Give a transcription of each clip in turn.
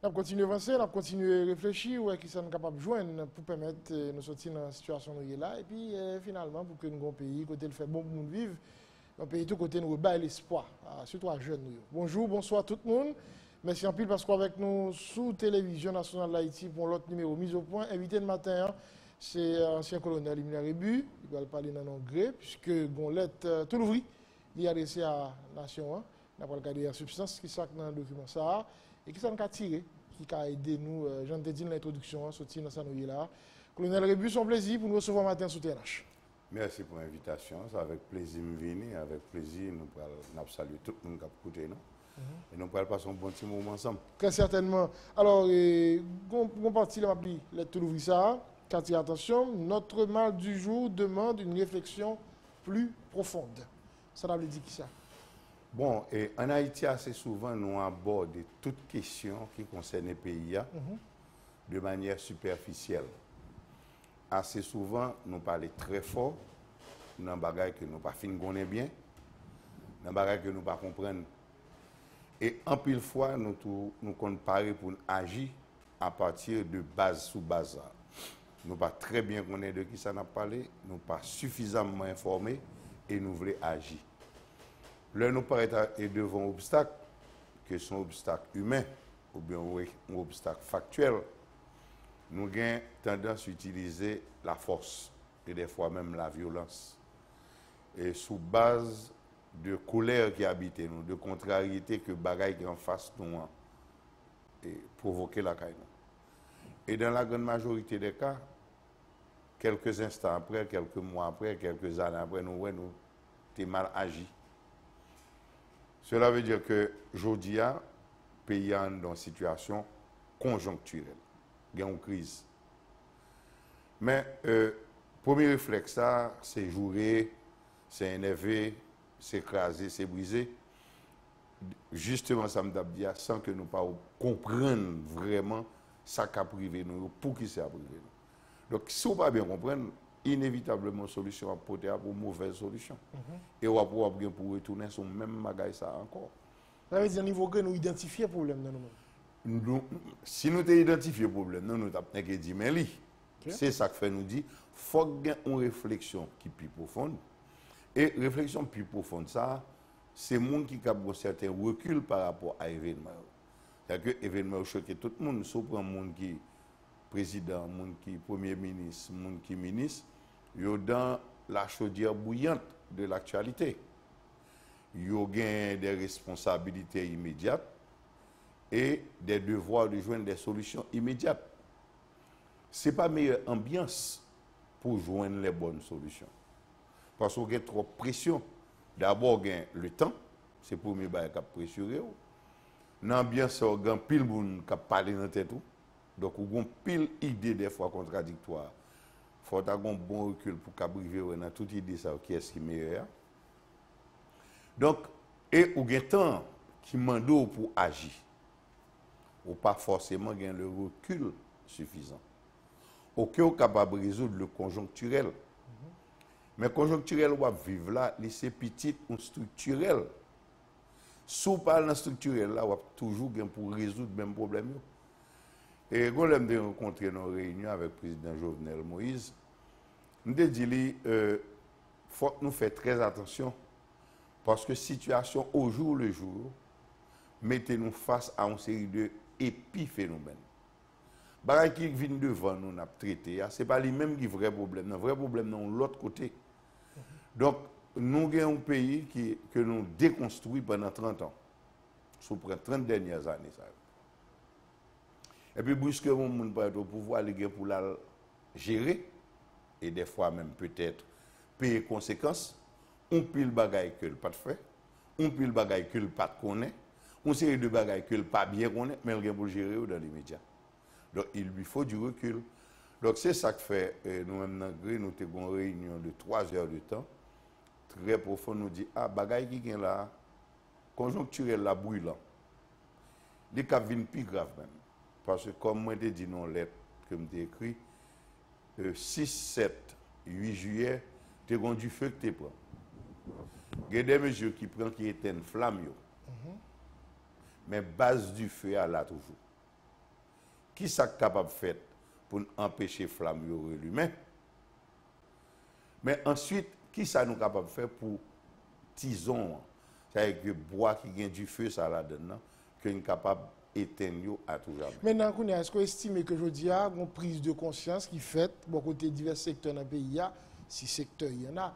On continue à avancer, on continue à réfléchir, ouais, qui sont capables de joindre pour permettre de nous sortir dans la situation où nous sommes là. Et puis finalement, pour que nous ayons un pays, côté le fait bon pour nous vivre, un pays tout côté nous rebat l'espoir, surtout à jeunes. Bonjour, bonsoir tout le monde. Merci en pile parce qu'on avec nous sous Télévision Nationale d'Haïti pour l'autre numéro mise au point. Invité de matin, c'est ancien colonel Emile Rébu. Il va parler dans l'anglais puisque Gonlette tout l'ouvri, il est adressé à la nation. On va regarder la substance qui est dans le document ça et qui s'en a tiré, qui a aidé nous, j'en ai dit dans l'introduction, sortir dans ça nous là. Colonel Rébu, c'est un plaisir pour nous recevoir matin sous TNH. Merci pour l'invitation. C'est avec plaisir de venir. Avec plaisir, nous allons saluer tout le monde qui a écouté. Et nous allons passer un bon petit moment ensemble. Très certainement. Alors, on partit là, les tout l'ouvrir ça. Quartier, attention, notre mal du jour demande une réflexion plus profonde. Ça veut dire qui ça? Bon, et en Haïti, assez souvent, nous abordons toutes questions qui concernent les pays de manière superficielle. Assez souvent, nous parlons très fort dans des bagages que nous ne connaissons pas bien, dans des bagages que nous ne comprenons pas. Et en pile fois, nous comparons pour agir à partir de base sous base. Nous ne pas très bien connaître de qui ça n'a parlé, nous ne pas suffisamment informés et nous voulons agir. Là, nous paraît devant un obstacle, que sont obstacles humains ou bien un obstacle factuel. Nous avons tendance à utiliser la force et des fois même la violence. Et sous base de colère qui habite nous, de contrariété que bagaille qui en face nous et provoquer la caille. Et dans la grande majorité des cas, quelques instants après, quelques mois après, quelques années après, nous sommes mal agi. Cela veut dire que aujourd'hui, le pays est dans une situation conjoncturelle. Il y a une crise. Mais premier réflexe, c'est jouer, c'est énerver, c'est écraser, c'est briser. Justement, ça me dit sans que nous ne comprenions vraiment ça qui a privé nous, pour qui c'est a privé nous. Donc, si on ne pas bien comprendre, inévitablement, solution à porter pour une mauvaise solution. Et on va pouvoir bien pour retourner sur le même bagage ça encore. Ça veut dire niveau que nous identifions le problème dans nous-mêmes. Si nous avons identifié le problème, nous avons dit, mais c'est ça que fait nous dire, il faut qu'il y ait une réflexion qui est plus profonde. Et réflexion plus profonde, ça, c'est le monde qui a un certain recul par rapport à l'événement. C'est-à-dire que l'événement choque tout le monde, sauf un monde qui est président, un monde qui est premier ministre, un monde qui est ministre, ils sont dans la chaudière bouillante de l'actualité. Ils ont des responsabilités immédiates et des devoirs de joindre des solutions immédiates. Ce n'est pas la meilleure ambiance pour joindre les bonnes solutions. Parce qu'il y a trop de pression. D'abord, il y a le temps, c'est pour me qui a pressuré. L'ambiance, il y a pile de qui a parlé dans la tête. Donc, il y a pile d'idées des fois contradictoires. Il faut avoir un bon recul pour qu'abriver dans toute idée ça qui est ce qui est meilleur. Donc, et il y a un temps qui demande pour agir. Ou pas forcément gagner le recul suffisant. Aucun est capable de résoudre le conjoncturel. Mais conjoncturel, on va vivre là, c'est petit ou structurel. Si on parle de structurel, là, on va toujours pour résoudre le même problème. Et quand on a rencontré nos réunions avec le président Jovenel Moïse, nous avons dit qu'il faut que nous fassions très attention parce que la situation au jour le jour, mettez-nous face à une série d'épiphénomènes. Les qui viennent devant nous, nous traité, ce n'est pas les mêmes qui sont vrai problème. Le vrai problème, c'est de l'autre côté. Donc, nous avons un pays que nous déconstruisons pendant 30 ans. Sous les 30 dernières années. Ça. Et puis, brusquement, nous avons pouvoir pour la gérer, et des fois même peut-être payer les conséquences. On pile bagaille que le pas de fait, on pile bagaille que le pas de connaît, on série de bagaille que le pas bien connaît, mais il pour gérer dans les médias. Donc, il lui faut du recul. Donc, c'est ça que fait, nous-mêmes, nous avons une réunion de 3 heures de temps, très profond, nous dit, ah, bagaille qui est là, conjoncturel, là, brûlant. Les cas viennent plus grave même. Parce que, comme moi, j'ai dit dans la lettre que j'ai écrit, 6, 7, 8 juillet, tu as du feu que tu prends. Il y a des mesures qui prennent qui éteignent flamme. Mais base du feu, là, toujours. qui ça capable de faire pour empêcher flamme de relumer? Mais ensuite, qui ça nous capable de faire pour tison, c'est-à-dire que bois qui gagne du feu, ça là-dedans, que nous capable d'éteindre à tout jamais. Maintenant, est-ce que vous estimez que je dis à une prise de conscience qui fait, bon côté divers secteurs dans le pays, si secteur il y en a,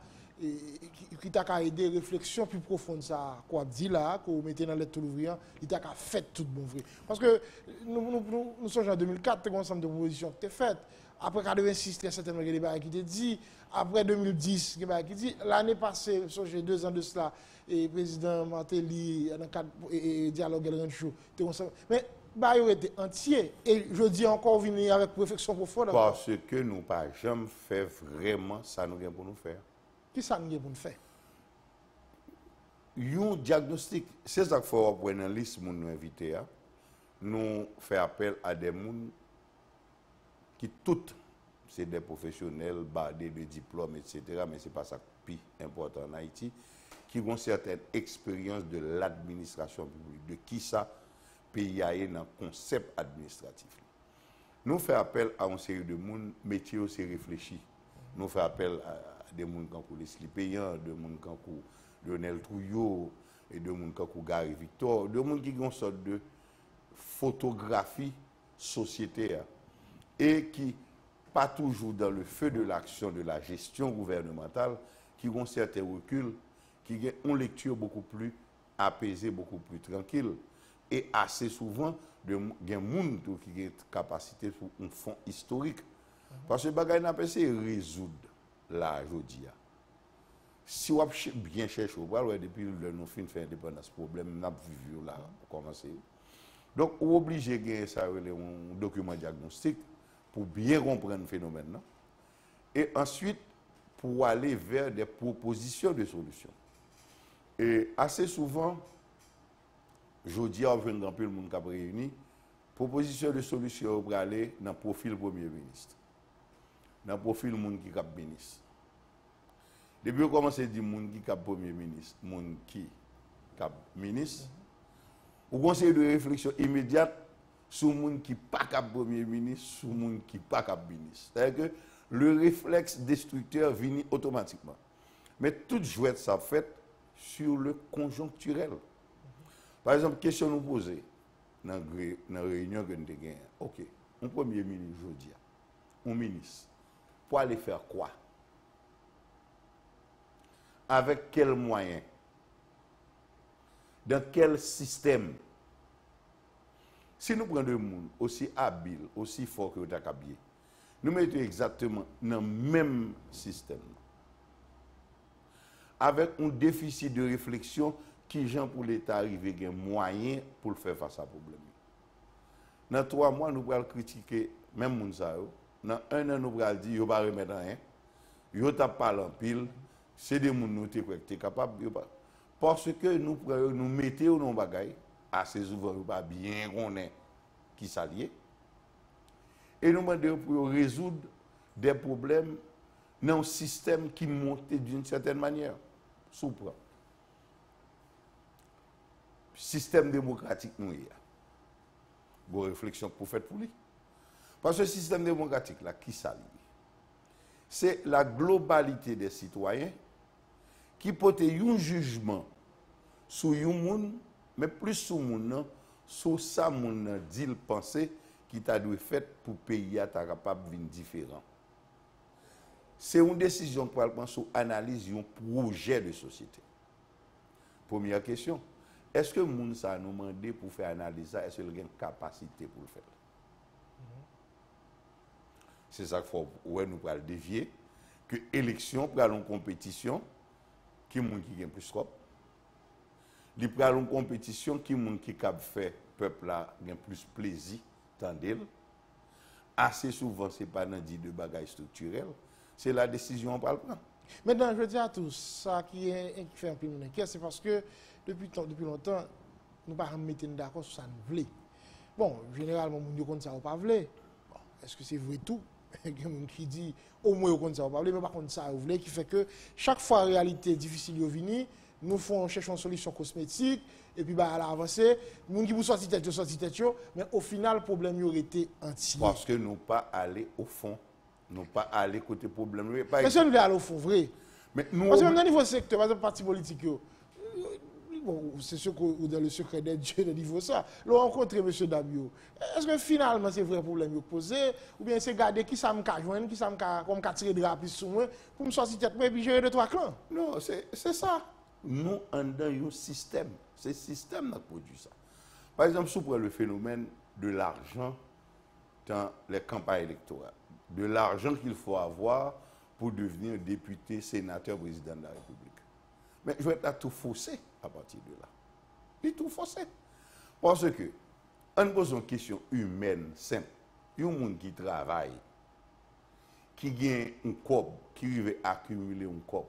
qui t'a aidé réflexion plus profonde ça quoi dit là qu'on mettait dans lettre l'ouvrier il t'a fait tout bon vrai parce que nous sommes en 2004 un ensemble de propositions qui étaient faites après 86 très certainement il y a des débat qui étaient dit après 2010 il y a qui dit l'année passée j'ai 2 ans de cela et président Martelly dans le cadre et dialogue El Rancho mais bah il était entier et je dis encore venir avec réflexion profonde parce que nous pas jamais fait vraiment ça nous pour nous faire. Qui ça nous pour nous faire? Un diagnostic, c'est ça qu'il faut prendre dans la liste de nous inviter. Nous faisons appel à des gens qui toutes, c'est des professionnels, bardés de diplômes, etc. Mais ce n'est pas ça le plus important en Haïti, qui ont certaines expériences de l'administration publique, de qui ça pays a dans le concept administratif. Nous faisons appel à une série de gens, métiers aussi réfléchis. Nous faisons appel à des gens comme Leslie Payan, des gens comme Lionel Trouillot, et des gens comme Gary Victor, des gens qui ont une sorte de photographie sociétaire et qui, pas toujours dans le feu de l'action de la gestion gouvernementale, qui ont certains reculs, qui ont une lecture beaucoup plus apaisée, beaucoup plus tranquille. Et assez souvent, il y a des gens qui ont une capacité sur un fond historique. Parce que les gens ont essayé de résoudre la jodia. Si on bien cherché, depuis le nous fin fait indépendance, problème n'a vu là commencer. Donc on est obligé de gagner ça un document diagnostic pour bien comprendre le phénomène. Et ensuite pour aller vers des propositions de solutions. Et assez souvent, jeudi on vient grand peu le monde qui a réuni, proposition de solution pour aller dans le profil Premier ministre. Dans le profil du monde qui est ministre. Depuis qu'on commence à dire monde qui est Premier ministre, monde qui est ministre, on conseille de réflexion immédiate sur le monde qui n'est pas Premier ministre, sur le monde qui n'est pas ministre. C'est-à-dire que le réflexe destructeur vient automatiquement. Mais toute jouette ça fait sur le conjoncturel. Par exemple, question nous poser dans la réunion que nous avons gagnée. OK, un Premier ministre aujourd'hui, un ministre, pour aller faire quoi? Avec quels moyens? Dans quel système? Si nous prenons des gens aussi habiles, aussi forts que nous avons, nous mettons exactement dans le même système. Avec un déficit de réflexion qui, Jean, pour l'État, arrive à un moyen pour faire face à ce problème. Dans 3 mois, nous allons critiquer même les gens. Dans 1 an, nous allons dire qu'ils ne vont pas remettre rien. Ils ne vont pas parler en pile. C'est des gens qui sont capables. Parce que nous mettons nos bagailles, assez souvent, nous ne pas bien connaître qui s'allie. Et nous demandons pour résoudre des problèmes dans un système qui monte d'une certaine manière. Souple. Système démocratique, nous y a. Bonne réflexion pour faire pour lui. Parce que le système démocratique, là, qui s'allie? C'est la globalité des citoyens qui portent un jugement sur un monde, mais plus sur le monde, sur ça monde dit le penser qui t'a dû faire pour payer à ta capable de différent. C'est une décision pour prendre sur analyse un projet de société. Première question, est-ce que le monde ça nous demandé pour faire analyse ça, est-ce qu'il a une capacité pour le faire? C'est ça qu'il faut nous pour dévier que l'élection pour une compétition qui monde qui gagne plus scope. Il pour une compétition qui monde qui cap faire peuple là gagne plus plaisir tandis assez souvent c'est pas dans dit de bagages structurels, c'est la décision qu'on prend. Maintenant, je dis à tous, ça qui fait un peu mon inquiet, c'est parce que depuis longtemps, nous ne pas mettre d'accord sur ça nous voulons. Bon, généralement, nous ne savons pas voulons. Bon, est-ce que c'est vrai tout? Il y a des gens qui disent au moins on ne savent pas voulons, mais par contre ça vous voulez qui fait que chaque fois la réalité difficile de venir, nous cherchons une solution cosmétique, et puis bah, à avancer, nous qui vous sortir tête, mais au final, le problème y aurait été entier. Parce que nous pas aller au fond, nous pas aller côté problème. Mais si nous voulons aller au fond, vrai. Mais nous, parce que même dans le niveau secteur, par exemple, parti politique, bon, c'est sûr que dans le secret des dieux de niveau ça, l'on rencontre M. Dabio. Est-ce que finalement c'est vrai problème posé, ou bien c'est garder qui ça me joindre, qui ça me comme tirer de rapide sur moi, pour me sortir tête et puis gérer 2-3 clans? Non, c'est ça. Nous, en dans un système. C'est le système qui produit ça. Par exemple, si vous prenez le phénomène de l'argent dans les campagnes électorales, de l'argent qu'il faut avoir pour devenir député, sénateur, président de la République. Mais je vais être tout faussé à partir de là. Il est tout faussé. Parce que, on pose une question humaine, simple. Il y a un monde qui travaille, qui gagne un cob, qui arrive à accumuler un cob.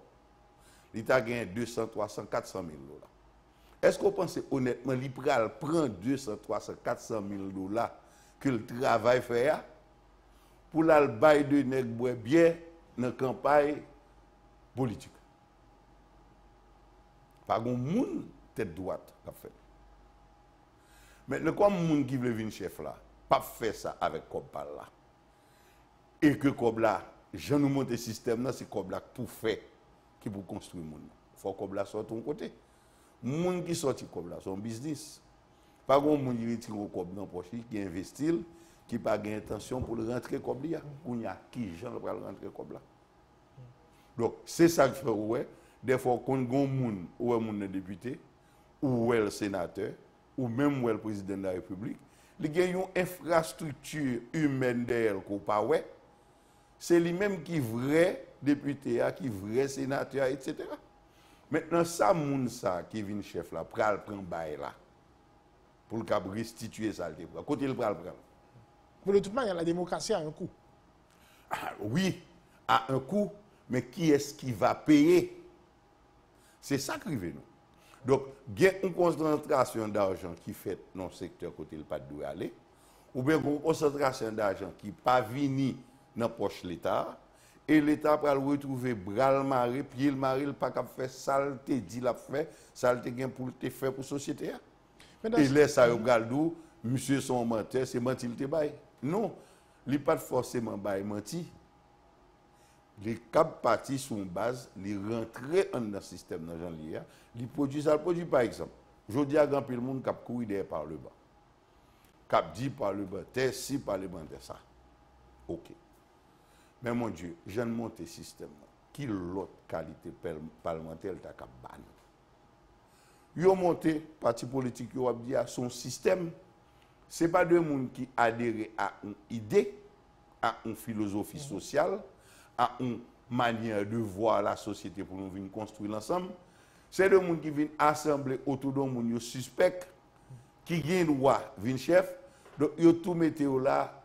L'État gagne 200, 300, 400 000 dollars. Est-ce qu'on pense honnêtement, l'État prend 200, 300, 400 000 dollars que le travail fait pour la bail de nègre bien dans la campagne politique? Pas un monde tête droite qui a fait. Maintenant, comme un monde qui veut venir chef là, pas faire ça avec Cob là. Et que Cob là, je nous montre le système là, c'est Cob là tout fait qui pour construire le monde. Il faut que Cob là soit de ton côté. Le monde qui sortit Cob là, son business. Pas un monde qui retire le Cob dans la poche, qui investit, qui n'a pas d'intention pour le rentrer Cob là. Il y a qui gens pour rentrer Cob là. Donc, c'est ça que fait, ouais. Des fois, quand on a un monde, ou un député, ou le sénateur, ou même le président de la République, il y a une infrastructure humaine derrière qu'on pas ouais. C'est lui-même qui est vrai député, qui est vrai sénateur, etc. Maintenant, ça, monde ça qui vient chef là, pral prend bail là, pour le restituer ça. Côté le pral prend. Mais de toute manière, la démocratie a un coût. Ah, oui, à un coût, mais qui est-ce qui va payer? C'est ça qui arrive nous. Donc, il y a une concentration d'argent qui fait dans le secteur côté le pas de aller, ou bien une concentration d'argent qui pas vini dans la poche de l'État, et l'État va le retrouver bras le maré, pied le maré, le pas qu'à faire saleté, dit la fait, saleté gain pour te faire pour la société. Et là, ça regarde d'où, monsieur son menteur, c'est mentir le bail. Non, il n'est pas forcément bail menti. Les cap partis sur une base, les rentrer dans le système dans Jean-Lia, les produit ça, le produit par exemple. Je dis à grand peu le monde cap courir derrière par le bas. Cap dit par le bas, si parlementaire ça. OK. Mais mon Dieu, j'ai monté système. Qui l'autre qualité parlementaire t'a cap ban. Yo monté parti politique yo a dit à son système, c'est pas de monde qui adhère à une idée, à une philosophie sociale, à une manière de voir la société pour nous venir construire l'ensemble. C'est de monde qui viennent assembler autour de monde suspect qui gagne droit vin chef. Donc yo tout mettez là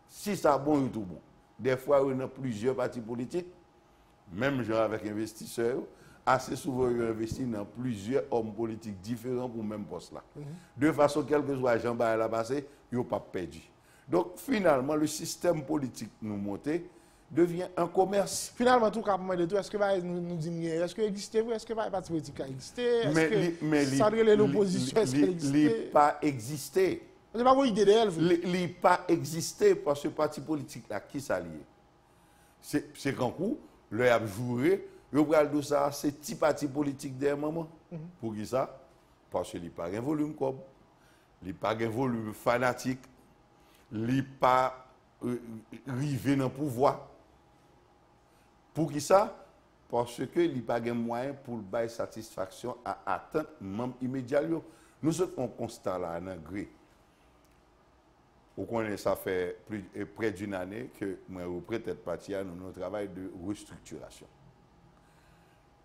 si ça bon ou tout bon. Des fois il y a plusieurs partis politiques, même genre avec investisseurs, assez souvent ils investissent dans plusieurs hommes politiques différents pour le même poste là. De façon quel que soit Jean Baye la passé, ils n'ont pas perdu. Donc finalement le système politique nous monté devient un commerce. Finalement, tout cas, de tout, est-ce que nous disons, est-ce que existe, est-ce que le parti politique a existé, est-ce que ça l'opposition, est-ce qu'il existe? Il n'a pas existé. Vous n'avez pas une idée d'elle? Il n'a pas existé parce que le parti politique là, qui s'allie. C'est qu'en coup, le a joué, le bral de ça, c'est petit parti politique derrière maman. Pour qui ça? Parce qu'il n'a pas un volume comme, il n'a pas un volume fanatique, il n'a pas arrivé dans le pouvoir. Pour qui ça? Parce qu'il n'y a pas de moyen pour bailler satisfaction à attendre même immédiat. Nous sommes en constat là, en gré. Vous connaissez, ça fait près d'une année que moi, peut-être parti à notre travail de restructuration.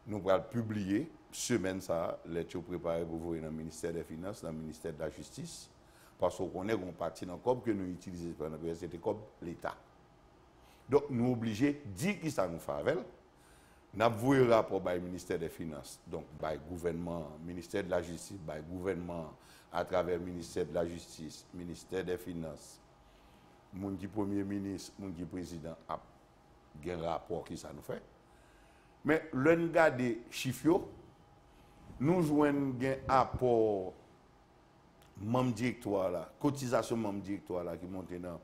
Nous allons publier, semaine ça, les choses préparées pour vous dans le ministère des Finances, dans le ministère de la Justice, parce qu'on connaît qu'on partie dans le COB que nous utilisons pendant la c'était COB l'État. Donc, nous sommes obligés de dire qui ça nous fait avec. Nous avons un rapport par le ministère des Finances, donc par le gouvernement, ministère de la Justice, par le gouvernement, à travers le ministère de la Justice, ministère des Finances, mon qui premier ministre, mon qui président, a un rapport qui ça nous fait. Mais le regarde des chiffres, nous jouons un apport membre directoire là, cotisation membre directoire là qui monte dans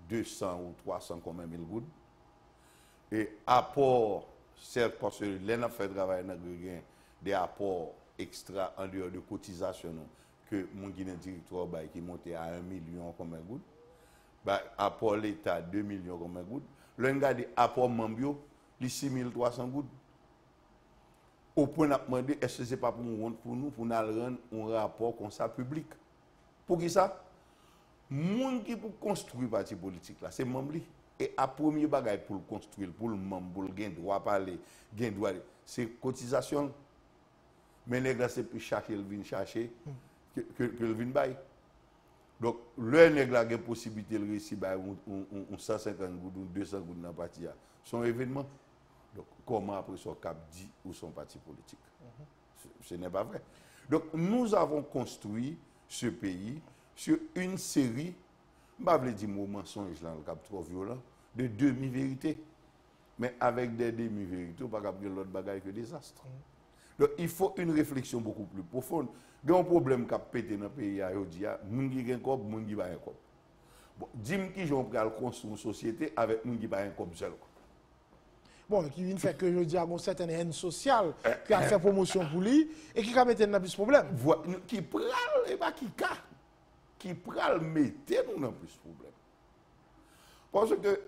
200 ou 300 comme 1000 gouttes. Et apport, certes, parce que l'on a fait travail dans des apports extra en dehors de cotisation que mon Guinée directoire qui monte à 1 million comme un goutte. Apport l'État 2 millions comme un goutte. L'on regarde apport membre, les 6300 gouttes. Au point de demander, est-ce que ce n'est pas pour nous rendre un rapport comme ça public? Pour qui ça? Moun qui pour construire le parti politique là, c'est membre. Et à premier bagage pour le construire, pour le membre, pour le gain droit parler, gain droit, c'est cotisation. Mais les gars, c'est plus chercher, le vin chercher, que le vin bail. Donc, le nègre a une possibilité de réussir un 150 gouttes ou 200 gouttes dans le parti. Son événement. Donc, comment après son cap dit ou son parti politique? Ce n'est pas vrai. Donc, nous avons construit ce pays sur une série, je ne vais pas dire mensonge dans le cap trop violent, de demi-vérités. Mais avec des demi-vérités, on ne peut pas dire l'autre bagaille que désastre. Donc, il faut une réflexion beaucoup plus profonde. Il y a un problème qui a pété dans le pays, il y a des gens qui ont un corps, des gens qui n'ont pas un corps. Bon, dis-moi qui ont construire une société avec des gens qui n'ont pas un corps seul. Bon, qui vient faire que je dis à une certaine haine sociale, qui a fait promotion pour lui, et qui a mis dans plus de problème. Qui pral, et pas qui pral mettre nous dans plus de problème. Parce que,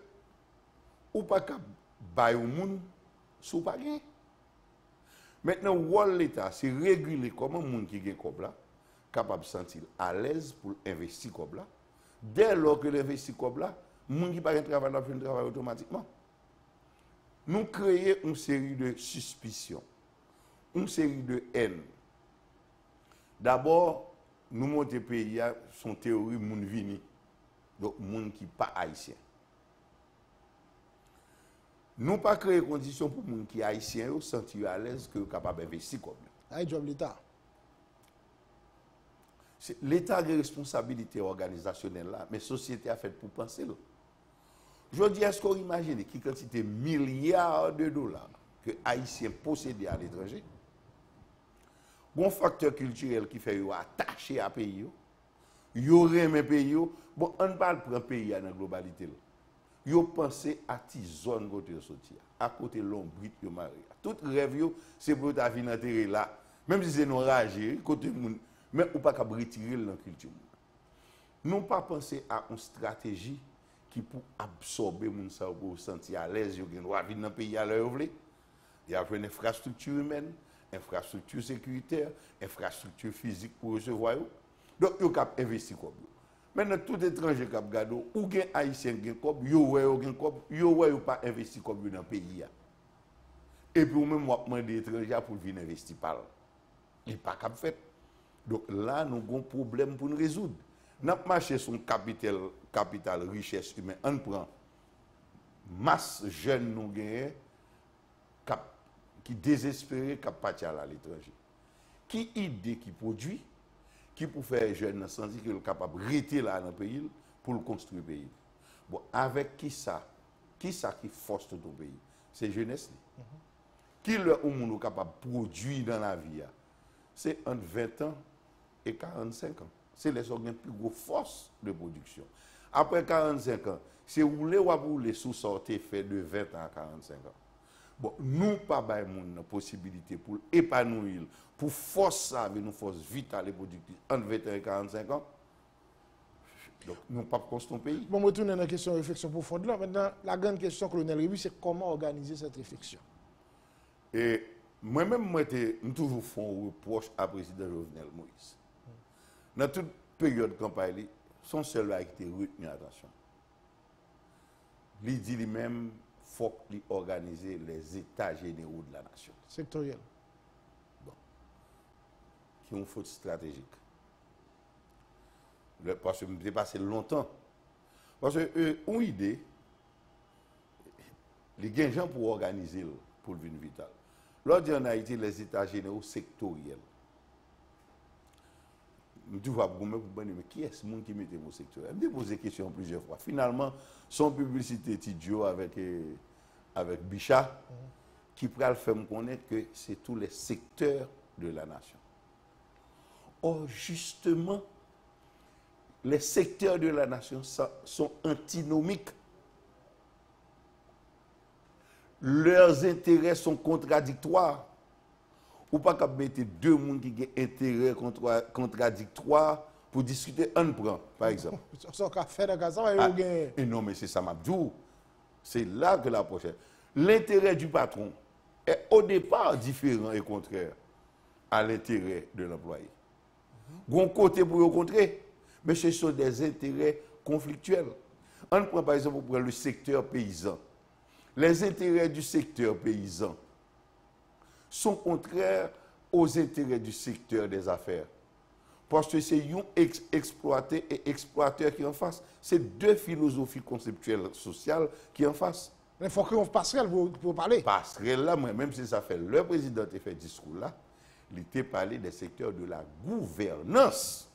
ou pas qu'à bailler au monde, sous pas gain. Maintenant, l'État, c'est réguler comment les gens qui gagnent comme là, capable de se sentir à l'aise pour investir comme là. Dès lors que l'investit comme là, les gens qui n'ont pas de travail, ont fait un travail automatiquement. Nous créons une série de suspicions, une série de haine. D'abord, nous montons le pays à son théorie moun vini, donc moun qui pas haïtien. Nous pas créer conditions pour moun qui haïtien se sentir à l'aise que capable d'investir comme ça. C'est job l'État. L'État a des responsabilités organisationnelles là, mais la société a fait pour penser là. Je dis, est-ce qu'on imagine qui quantité de milliards de dollars que les Haïtiens possèdent à l'étranger? Bon facteur culturel qui fait attacher à pays, ils aiment un pays. Bon, on ne parle pas d'un pays dans la globalité. Ils pensent à des zones côté sortir, à côté de l'ombrite de Marie. Tout rêve, c'est pour ta vie d'intérêt là. Même si c'est non ragé, côté moun, mais on ne peut pas retirer dans la culture. Nous ne pas penser à une stratégie qui pour absorber moun sa pour sentir à l'aise yo gen droit vivre dans pays à leur vle. Il y a une infrastructure humaine, infrastructure sécuritaire, infrastructure physique pour recevoir yo. Donc yo cap investir comme yo. Maintenant tout étranger cap gado ou gen haïtien gen comme yo gen comme yo pas investir comme yo dans pays. Et puis ou même moi demander étranger pour venir investir par là. Il pas cap fait. Donc là nous avons un problème pour nous résoudre. Nous marché son capital richesse humaine. On prend masse jeunes nous gagnent qui désespérés qui partent à l'étranger. Qui idée qui produit, qui pour faire jeunes sans dire qu'il est capable de rester là dans le pays pour le construire le pays. Bon, avec qui force ton pays? C'est jeunesse. Qui le monde capable de produire dans la vie? C'est entre 20 ans et 45 ans. C'est les organes plus grosse force de production. Après 45 ans, c'est rouler ou rouler sous sortie fait de 20 ans à 45 ans. Bon, nous pas bail la possibilité pour épanouir, pour forcer avec une force vitale et productive entre 20 ans et 45 ans. Donc, nous pas construire un pays. Bon, je retourne à la question de réflexion profonde là. Maintenant, la grande question, colonel Rémy, c'est comment organiser cette réflexion. Et moi-même, je toujours fait un reproche à président Jovenel Moïse. Dans toute période de campagne, son seul a été retenu attention. Il dit lui-même qu'il faut organiser les états généraux de la nation. Sectoriel. Bon. Qui ont une faute stratégique. Parce que je passé longtemps. Parce que une idée, les gens pour organiser pour le vin vital. L'ordre en Haïti, les états généraux sectoriels. Je vois mais qui est ce monde qui met au secteur? Je me pose des questions plusieurs fois. Finalement, son publicité Tidjo avec Bichat, qui pourra le faire me connaître que c'est tous les secteurs de la nation. Or, justement, les secteurs de la nation sont antinomiques. Leurs intérêts sont contradictoires. Ou pas qu'à mettre deux mondes qui ont intérêts contradictoires pour discuter un point, par exemple. Et non, mais c'est ça, Mabdou. C'est là que la prochaine. L'intérêt du patron est au départ différent et contraire à l'intérêt de l'employé. Bon côté pour le contrer, mais ce sont des intérêts conflictuels. On prend par exemple pour le secteur paysan. Les intérêts du secteur paysan sont contraires aux intérêts du secteur des affaires. Parce que c'est un exploité et exploiteur qui en face. C'est deux philosophies conceptuelles sociales qui en face. Il faut qu'on passerelle pour parler. Passerelle là, même si ça fait le président qui fait discours là, il était parlé des secteurs de la gouvernance.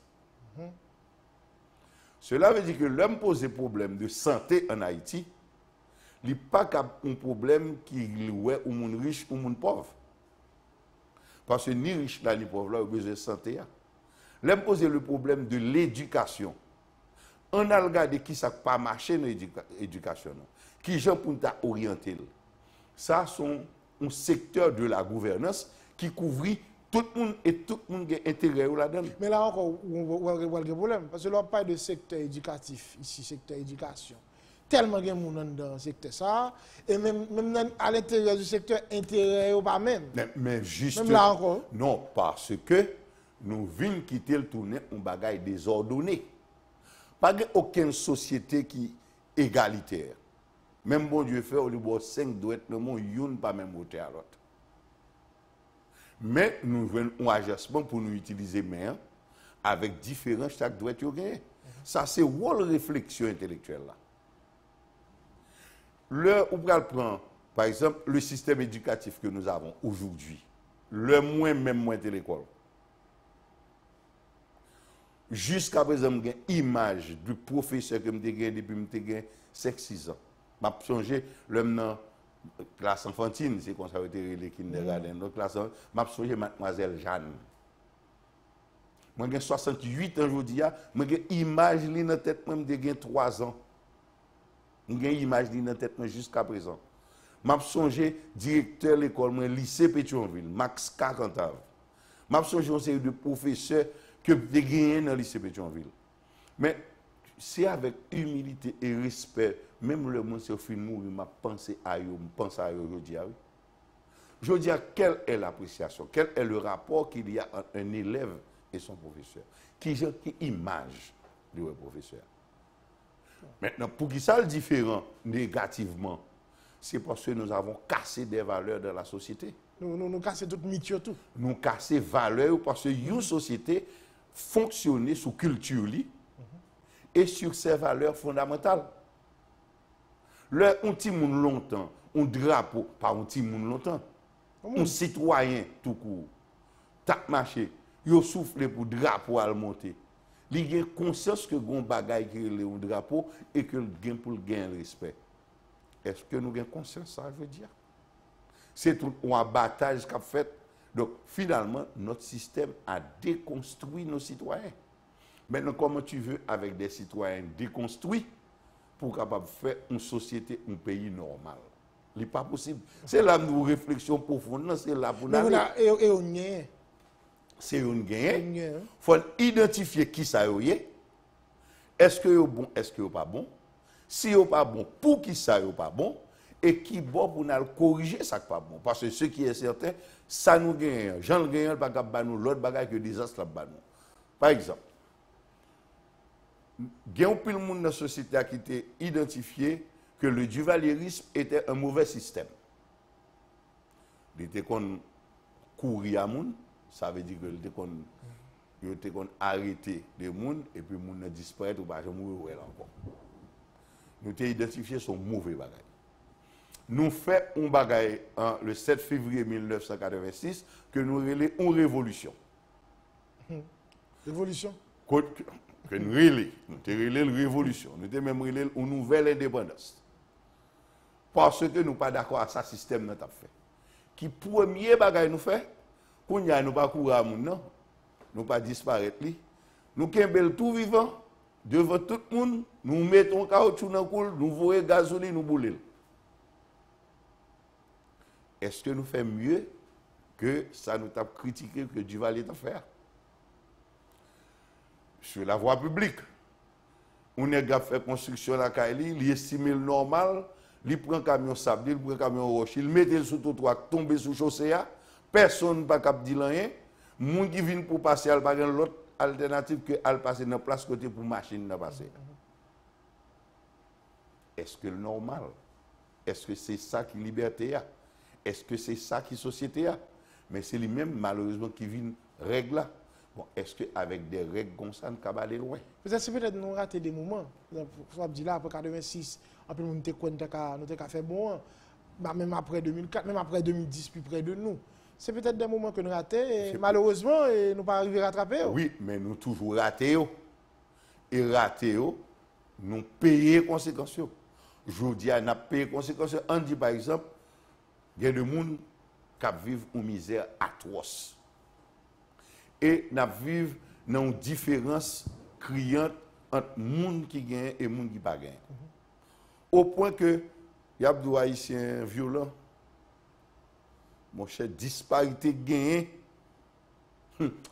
Cela veut dire que l'homme pose des problèmes de santé en Haïti, il n'est pas un problème qui est ou monde riche ou monde pauvre. Parce que ni riche là ni pauvre là ont besoin de santé. L'homme pose le problème de l'éducation. On a regardé qui ça pas marché dans l'éducation. Qui gens pour orienter. Ça sont un secteur de la gouvernance qui couvre tout le monde et tout le monde a intérêt là-dedans. Mais là encore, on a un problème. Parce que là, on parle de secteur éducatif, ici, secteur éducation. Tellement de monde dans le secteur ça, et même à l'intérieur du secteur, intérêt ou pas même. Mais juste. Même là encore. Non, parce que nous venons quitter le tournée, un bagage désordonné. Pas aucune société qui est égalitaire. Même bon Dieu fait, au lieu de 5 doit être le monde, une pas même voter à l'autre. Mais nous avons un agissement pour nous utiliser main avec différents chaque doit être gagné. Ça, c'est une réflexion intellectuelle là. On prend, par exemple, le système éducatif que nous avons aujourd'hui. Le moins de l'école. Jusqu'à présent, j'ai une image du professeur que j'ai gagné depuis que j'ai 5-6 ans. Je songe l'homme classe enfantine, c'est comme ça que les kindergarten. Donc, classe, je songe mademoiselle Jeanne. Moi, j'ai 68 ans aujourd'hui, j'ai une image dans la tête, j'ai 3 ans. J'ai une image dans la tête jusqu'à présent. Je songe directeur de l'école, lycée Pétionville, Max Carcantave. Je songe une série de professeurs que j'ai gagné dans le lycée Pétionville. Mais c'est avec humilité et respect, même le monde se fait mourir, je pense à eux, je pense à eux aujourd'hui. Je dis quelle est l'appréciation, quel est le rapport qu'il y a entre un élève et son professeur. Qui image du professeur. Maintenant, pour qui ça le différent négativement, c'est parce que nous avons cassé des valeurs dans la société. Nous cassons toute mythe tout. Nous cassons des valeurs parce que une société fonctionne sous culture et sur ses valeurs fondamentales. Le un petit monde longtemps, un drapeau, pas un petit monde longtemps, un citoyen tout court, tape marché, il souffle pour drapeau à monter. Il a conscience que gon bagaille qui est un drapeau et que le gain pour le gain respect. Est-ce que nous avons conscience ça veut dire? C'est tout un abattage qu'a fait. Donc finalement notre système a déconstruit nos citoyens. Maintenant comment tu veux avec des citoyens déconstruits pour capable faire une société, un pays normal? Ce n'est pas possible. C'est là nos réflexions profondes, c'est là pour nous. Et on y est. C'est un gain. Il faut identifier qui ça est. Est-ce que c'est bon, est-ce que c'est pas bon? Si c'est pas bon, pour qui ça est pas bon? Et qui bon pour nous corriger ça qui pas bon? Parce que ce qui est certain, ça nous gagne. Jean le gagne, pas capable nous l'autre bagage que désastre là nous. Par exemple, il y a un peu de monde dans la société qui était identifié que le duvalierisme était un mauvais système. Il était qu'on courir à monde. Ça veut dire que il était arrêté des gens et puis les gens ont disparu ou pas mourir encore. Nous avons identifié son mauvais bagage. Nous faisons un bagage le 7 février 1986 que nous relais une révolution. Révolution? Que nous relais une révolution. Nous avons même relais une nouvelle indépendance. Parce que nous ne sommes pas d'accord avec ce système que nous avons fait. qui premier bagage nous fait, qu'on y a nous pas courir à moun non, nous pas disparaître li. Nous kembel tout vivant devant tout le monde, nous mettons caoutchouc dans coule, nous voyons gasoline, nous boulons. Est-ce que nous faisons mieux que ça nous tape critiqué que Duvalier t'a fait? Sur la voie publique, on a fait construction à la Kaili, il estime le normal, il prend un camion sable, il prend un camion roche, il met le sous trottoir, tombe sous chaussée, personne ne peut pas dire rien, les gens qui viennent pour passer, ils n'ont l'autre alternative que de passer dans la place côté pour machine de passer. Est-ce que le normal? Est-ce que c'est ça qui liberté a? Est-ce que c'est ça qui société a? Mais c'est lui-même malheureusement qui vient règle. Bon, est-ce qu'avec des règles comme ça, nous pouvons aller loin? Peut-être nous rater des moments. Soit dit là, après 86, après nous avons fait bon, même après 2004, même après 2010, plus près de nous. C'est peut-être des moments que nous ratons et malheureusement, nous ne pas arriver à rattraper. Oui, mais nous toujours ratés. Et ratés, nous payons les conséquences. Je vous dis, nous payons les conséquences. On dit par exemple, il y a des gens qui vivent une misère atroce. Et nous vivons dans une différence criante entre les gens qui gagnent et les gens qui ne gagnent pas. Au point que il y a des haïtiens violents. Mon cher, disparité gagnée.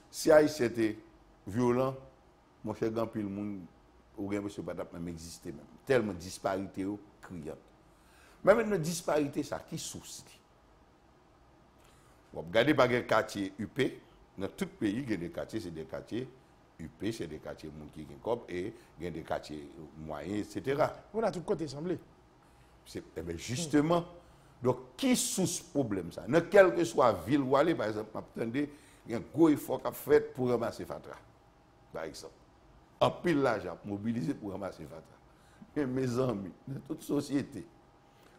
Si haïtien était violent, mon cher, grand pile monde ou bien monsieur pas même exister même. Tellement disparité criante. Mais maintenant disparité ça qui souci. Vous regardez par les quartiers UP, dans tout pays, il y a des quartiers, c'est des quartiers UP, c'est des quartiers qui ont et il y a des quartiers moyens, etc. On a tout côté semblé. Eh bien justement, donc qui sous ce problème ça? Dans quelle que soit ville où aller, par exemple, attendez, il y a un gros effort qu'a fait pour ramasser Fatra, par exemple. En pile l'argent mobilisé pour ramasser Fatra. Mais mes amis, dans toute société,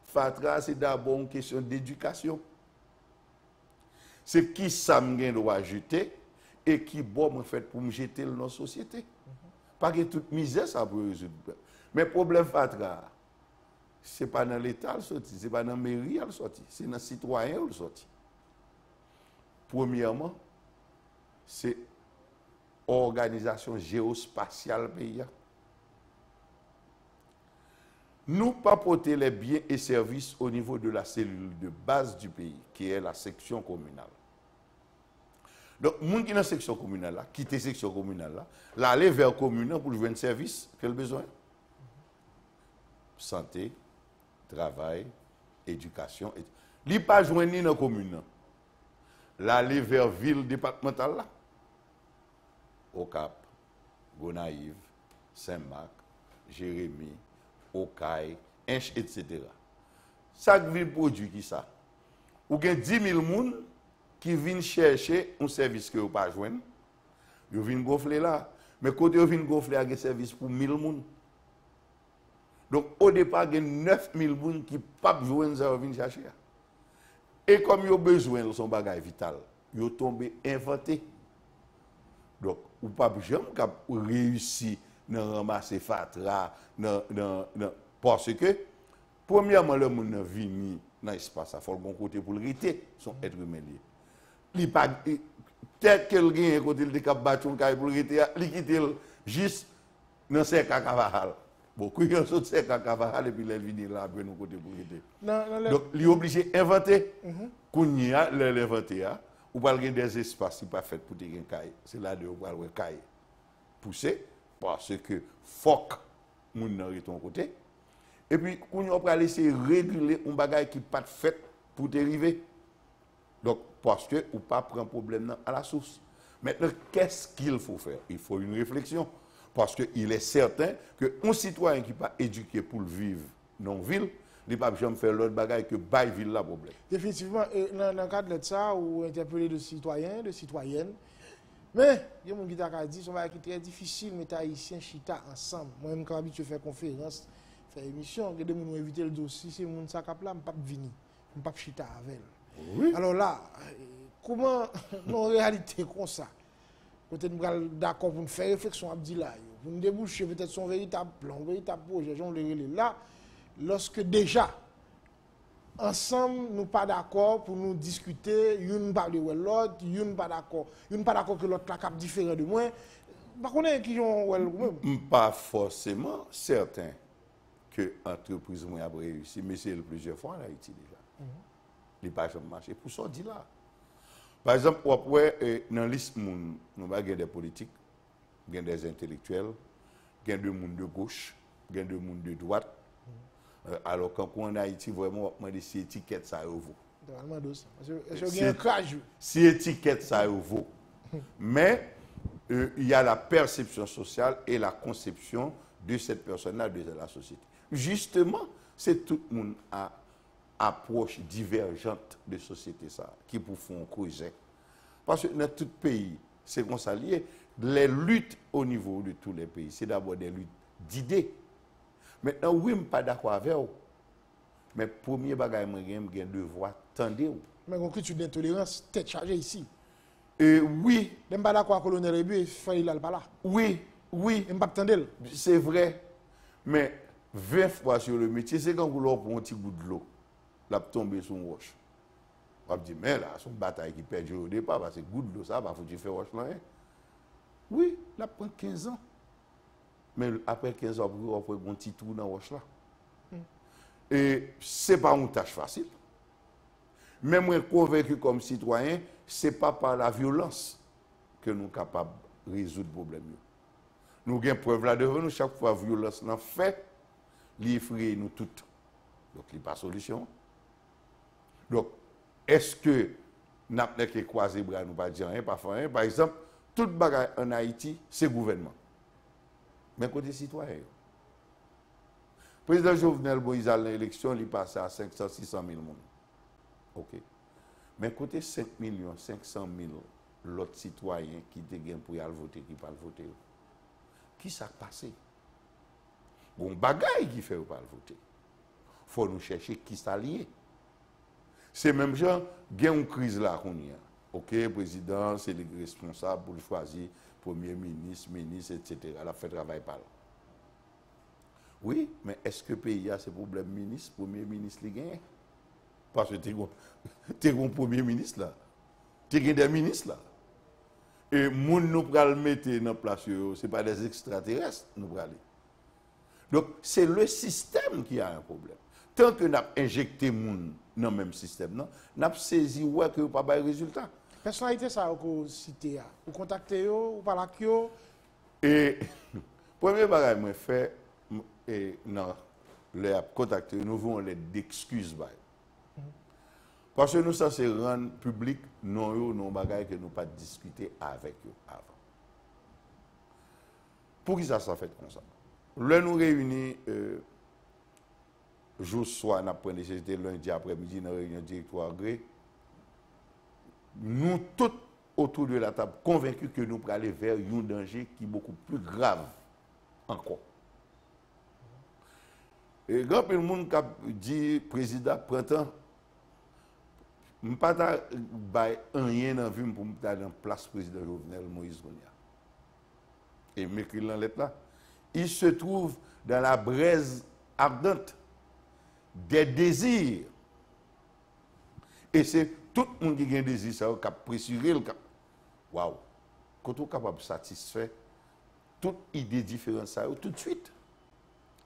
Fatra, c'est d'abord une question d'éducation. C'est qui ça me doit jeter et qui bon fait pour me jeter dans la société. Pas que toute misère ça peut résoudre. Mais le problème Fatra, ce n'est pas dans l'État le sorti, ce n'est pas dans la mairie le sorti, c'est dans les citoyens le sorti. Premièrement, c'est l'organisation géospatiale pays. Nous papoter les biens et services au niveau de la cellule de base du pays, qui est la section communale. Donc, les gens qui sont dans la section communale, quitter la section communale, aller vers le communal pour jouer un service, quel besoin? Santé, travail, éducation. Il n'y a pas joindre ni dans la commune. L'aller vers la ville départementale, Ocap, Gonaïve, Saint-Marc, Jérémy, Okaï, Inch, etc. Chaque ville produit qui ça? Ou bien 10 000 personnes qui viennent chercher un service que vous pas joindre. Ils viennent gonfler là. Mais quand ils viennent gonfler, il y a un service pour 1000 personnes. Donc, au départ, il y a 9000 personnes qui ne peuvent pas joindre ça, viennent chercher. Et comme ils ont besoin de son bagage vital, ils ont tombé inventé. Donc, ou pas jamais réussi à ramasser Fatra, parce que, premièrement, le monde vient dans l'espace, il faut le bon côté pour le rester, son être humain. Il pas tel que quelqu'un côté le cap battu pour le rester, il quitte juste dans ces Cavaral. Beaucoup de gens sont ces Cavaral et puis ils viennent là après nous côté pour rester. Donc, il est obligé d'inventer. Qu'on y a l'inventer, ou pas des espaces qui pas fait pour des cailles. C'est là de voir le caille pousser parce que faut moun nan ton côté. Et puis on va laisser réguler un bagage qui pas fait pour dériver. Donc parce que ou pas prendre problème à la source. Maintenant qu'est-ce qu'il faut faire? Il faut une réflexion parce que il est certain que un citoyen qui pas éduqué pour vivre dans ville, il pas jamais faire l'autre bagage que bail ville la problème. Définitivement dans le cadre de ça ou interpeller de citoyens, de citoyennes. Mais, il y a des gens qui disent que c'est très difficile de mettre haïtiens chita ensemble. Moi-même, quand je fais conférence, faire émission, il y a des gens qui invité le dossier, si les gens là, je ne peux pas venir, je ne peux pas chita avec. Oui. Alors là, comment, dans la réalité comme ça, peut-être nous sommes d'accord pour nous faire réflexion à Abdillah, pour nous déboucher peut-être son véritable plan, véritable projet, là, lorsque déjà, ensemble, nous pas d'accord pour nous discuter, une parle de l'autre, une pas d'accord que l'autre la cap différent de moi. Par contre, qui ont pas forcément certain que l'entreprise a réussi, mais c'est plusieurs fois en Haïti déjà. Il n'y a pas jamais marché. Pour ça, dit là. Par exemple, après, dans la liste, nous avons des politiques, des intellectuels, des gens de gauche, des gens de droite. Alors, quand on est en Haïti, vraiment, on demande si étiquette ça vaut. Si étiquette ça vaut. Mais il y a la perception sociale et la conception de cette personne-là, de la société. Justement, c'est tout le monde à approche divergente de société ça, qui pour font causer. Parce que dans tout pays, c'est qu'on s'allie. Les luttes au niveau de tous les pays, c'est d'abord des luttes d'idées. Maintenant, oui, je ne suis pas d'accord avec vous. Mais premier bagage, je un devoir tendez vous. Mais on culture d'intolérance, tête chargée ici. Oui. Je ne suis pas d'accord avec le colonel Rebu et Faïl Alpala. Oui, oui. Je ne suis pas tendez. C'est vrai. Mais 20 fois sur le métier, c'est quand vous leur prenez un petit bout de l'eau, la tombe sur une roche. On dit, mais là, c'est une bataille qui perd au départ, parce que goutte de l'eau, ça va, faut que tu fasses roche là. Oui, là, prend 15 ans. Mais après 15 ans, on peut faire un petit trou dans la roche là. Et ce n'est pas une tâche facile. Mais moi, convaincu comme citoyen, ce n'est pas par la violence que nous sommes capables de résoudre le problème. Nous avons preuve là devant nous, chaque fois que la violence n'a fait, l'effraie nous toutes. Donc, il n'y a pas de solution. Donc, est-ce que nous n'avons pas croisé les bras, nous ne pas dire rien, pas faire rien. Par exemple, tout bagage en Haïti, c'est le gouvernement. Mais côté citoyen. Le président Jovenel Moïse à l'élection, il passe à 500, 600 000 personnes. OK. Mais côté 5 500 000 l'autre citoyen qui dégaine pour y aller voter, qui ne pas voter. Qui s'est passé? Bon, bagaille qui fait pas voter. Il faut nous chercher qui s'allie. C'est même gens, il y a une crise là qu'on y a. OK, président, c'est le responsable pour choisir premier ministre, ministre, etc. La fait travail par là. Oui, mais est-ce que le pays a ce problème ministre, premier ministre, les gagne? Parce que tu es un premier ministre là. Tu es des ministres là. Et nous nous pral mettre dans place, ce n'est pas des extraterrestres, nous pral. Donc, c'est le système qui a un problème. Tant que nous avons injecté moun dans le même système, nous avons saisi ouais, que nous n'avons pas de résultat. Personnalité, ça, vous citez, vous contactez, vous parlez avec eux. Et, premier bagage que je fais, non, les contacter, nous voulons les d'excuses. Parce que nous sommes censés rendre public nos bagages que nous pas discuter avec eux avant. Pour qui ça fait comme ça? Là, nous réunissons, jour soir, nous prenons nécessité lundi après-midi dans la réunion directoire gré. Nous tous autour de la table convaincus que nous allons aller vers un danger qui est beaucoup plus grave encore. Et quand le monde a dit président printemps, je ne peux pas rien dans vie pour me dans la place président Jovenel Moïse Gonia. Et m'écrit dans la lettre là. Il se trouve dans la braise ardente des désirs. Et c'est tout le monde qui a un désir, ça qui a pressuré le cap. Waouh! Quand on est capable de satisfaire toute idée différente, ça tout de suite.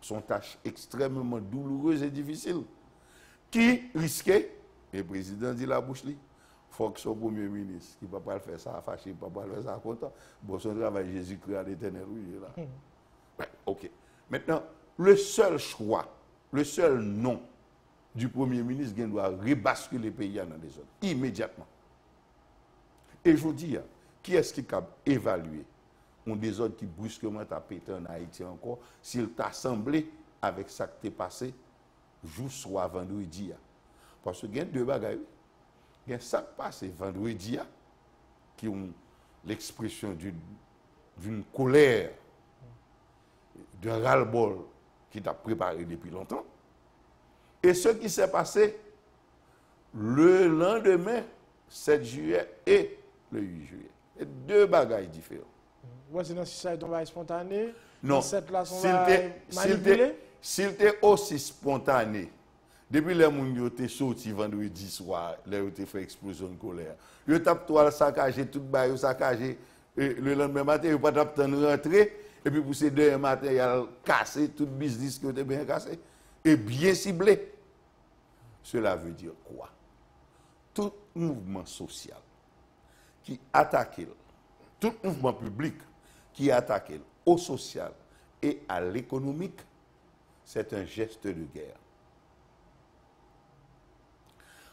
Sont tâches extrêmement douloureuses et difficiles. Qui risquait, le président dit la bouche, il faut que son premier ministre, qui ne peut pas faire ça, fâché, qui ne peut pas faire ça, content. Bon, son travail, Jésus-Christ à l'éternel, oui, il est là. Ouais, OK. Maintenant, le seul choix, le seul nom du premier ministre, il doit rebasculer le pays dans des zones, immédiatement. Et je vous dis, qui est-ce qui a évalué un désordre qui brusquement t'a pété en Haïti encore, s'il t'a semblé avec ça qui t'est passé, jour soit vendredi. Parce que il y a deux bagages. Il y a ça qui passe vendredi, qui ont l'expression d'une colère, d'un ras-le-bol qui t'a préparé depuis longtemps. Et ce qui s'est passé le lendemain, 7 juillet et le 8 juillet. Et deux bagages différents. Ouais, c'est dans ce ça est spontané. Non, S'il était aussi spontané Depuis les gens qui ont sorti vendredi soir, les ont fait explosion de colère. Ils ont tapé saccagé tout le saccagé. Le lendemain matin, ils n'ont pas tapé rentrer. Et puis pour ces deux matin, il a cassé tout le business qui était bien cassé. Et bien ciblé. Cela veut dire quoi? Tout mouvement social qui attaque, tout mouvement public qui attaque au social et à l'économique, c'est un geste de guerre.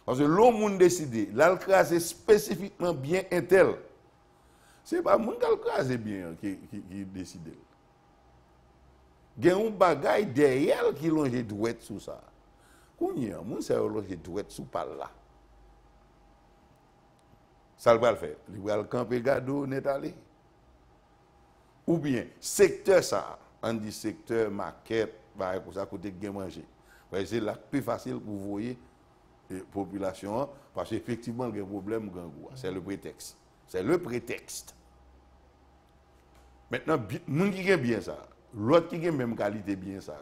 Parce que l'homme décide, l'alcraser spécifiquement bien un tel. Ce n'est pas le monde qui alcraser bien qui décide. Il y a un bagage derrière qui longe douette sous ça. Quand il y a un monde qui longe douette sous par là. Ça va le faire. Il va le camper gado net aller. Ou bien, secteur ça, on dit secteur market, pour ça côté de manger. C'est là plus facile pour vous voyez la population, parce qu'effectivement, il y a un problème, c'est le prétexte. C'est le prétexte. Maintenant, nous qui aime bien ça, l'autre qui aime même qualité bien ça.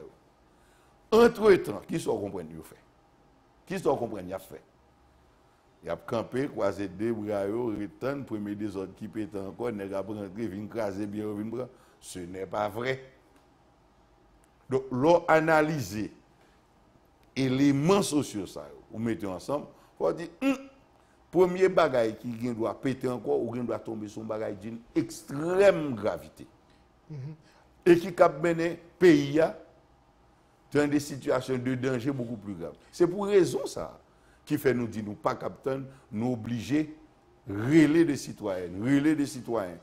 Entre-temps, qui sont comprendre, il fait. Qui sont comprendre, il a fait. Il a campé, croisé deux bras, retan, premier des autres qui pètent encore, il a rentré, vient craser bien, vient. Ce n'est pas vrai. Donc, l'on analyse éléments sociaux, ça, vous mettez ensemble, il faut dire, premier bagage qui doit péter encore, ou doit tomber sur un bagage d'une extrême gravité. Et qui cap mener pays dans des situations de danger beaucoup plus graves. C'est pour raison ça qui fait nous dire, nous pas capitaine, nous obliger relais des citoyens,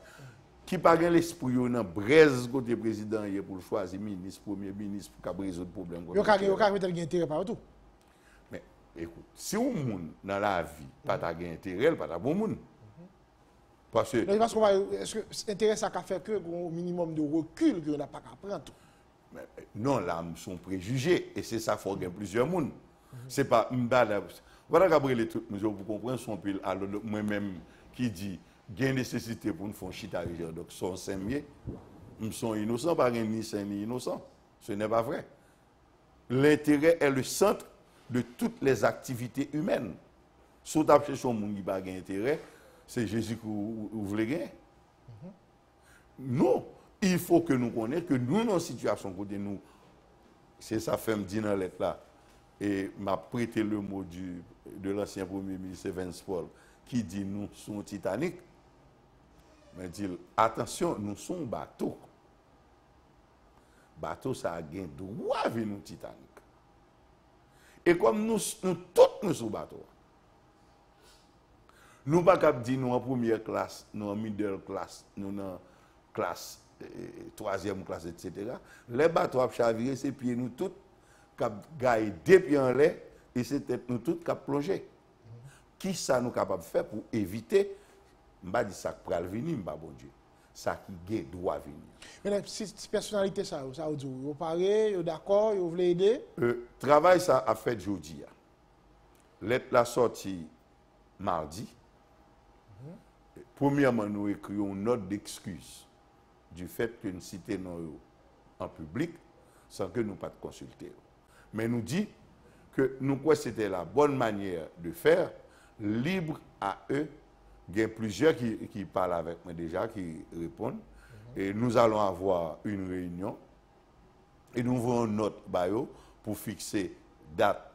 qui pas l'esprit dans braise côté président pour choisir ministre, premier ministre pour résoudre le problème. Yo ka intérêt partout. Mais écoute, si un monde dans la vie pas ta intérêt, pas ta bon monde. Parce que est-ce que intérêt ça fait que au minimum de recul que on n'a pas qu'à prendre tout. Non, là sont préjugés et c'est ça faut gagner plusieurs monde. C'est pas voilà Gabriel tout nous pour comprendre son pile alors moi-même qui dit gain nécessité pour nous faire chita donc sont semiers nous sont innocents pas ni saint ni innocents. Ce n'est pas vrai. L'intérêt est le centre de toutes les activités humaines. Si vous avez cherché un monde qui n'a pas d'intérêt, c'est Jésus que vous voulez gagner. Non, il faut que nous connaissions que nous, dans une situation côté nous, c'est ça fait me dire dans la lettre là, et m'a prêté le mot de l'ancien premier ministre Vance Paul, qui dit nous sommes Titanic. Mais dit attention, nous sommes bateau. Bateau, ça a gagné droit vers nous Titanic. Et comme nous tous nous sommes bateau, nous ne pouvons pas dire nous en première classe, nous en middle class, nous en classe, troisième classe, etc. Les bateaux à chavirer, c'est pieds nous tous qui gagnent deux pieds en l'air et c'est nous tous qui plongé. Qui ça nous capable de faire pour éviter, je ne vais pas dire ça qui peut venir, bon Dieu. Ça qui doit venir. Mais cette personnalité, ça veut dire, vous parlez, vous d'accord, vous voulez aider? Travail, ça a fait jeudi. Lettre la sortie mardi. Premièrement, nous écrivons une note d'excuse du fait que nous citons en public sans que nous pas de consulter. Mais nous dit que nous croyons que c'était la bonne manière de faire, libre à eux. Il y a plusieurs qui parlent avec moi déjà, qui répondent. Et nous allons avoir une réunion. Et nous avons une note bio pour fixer date,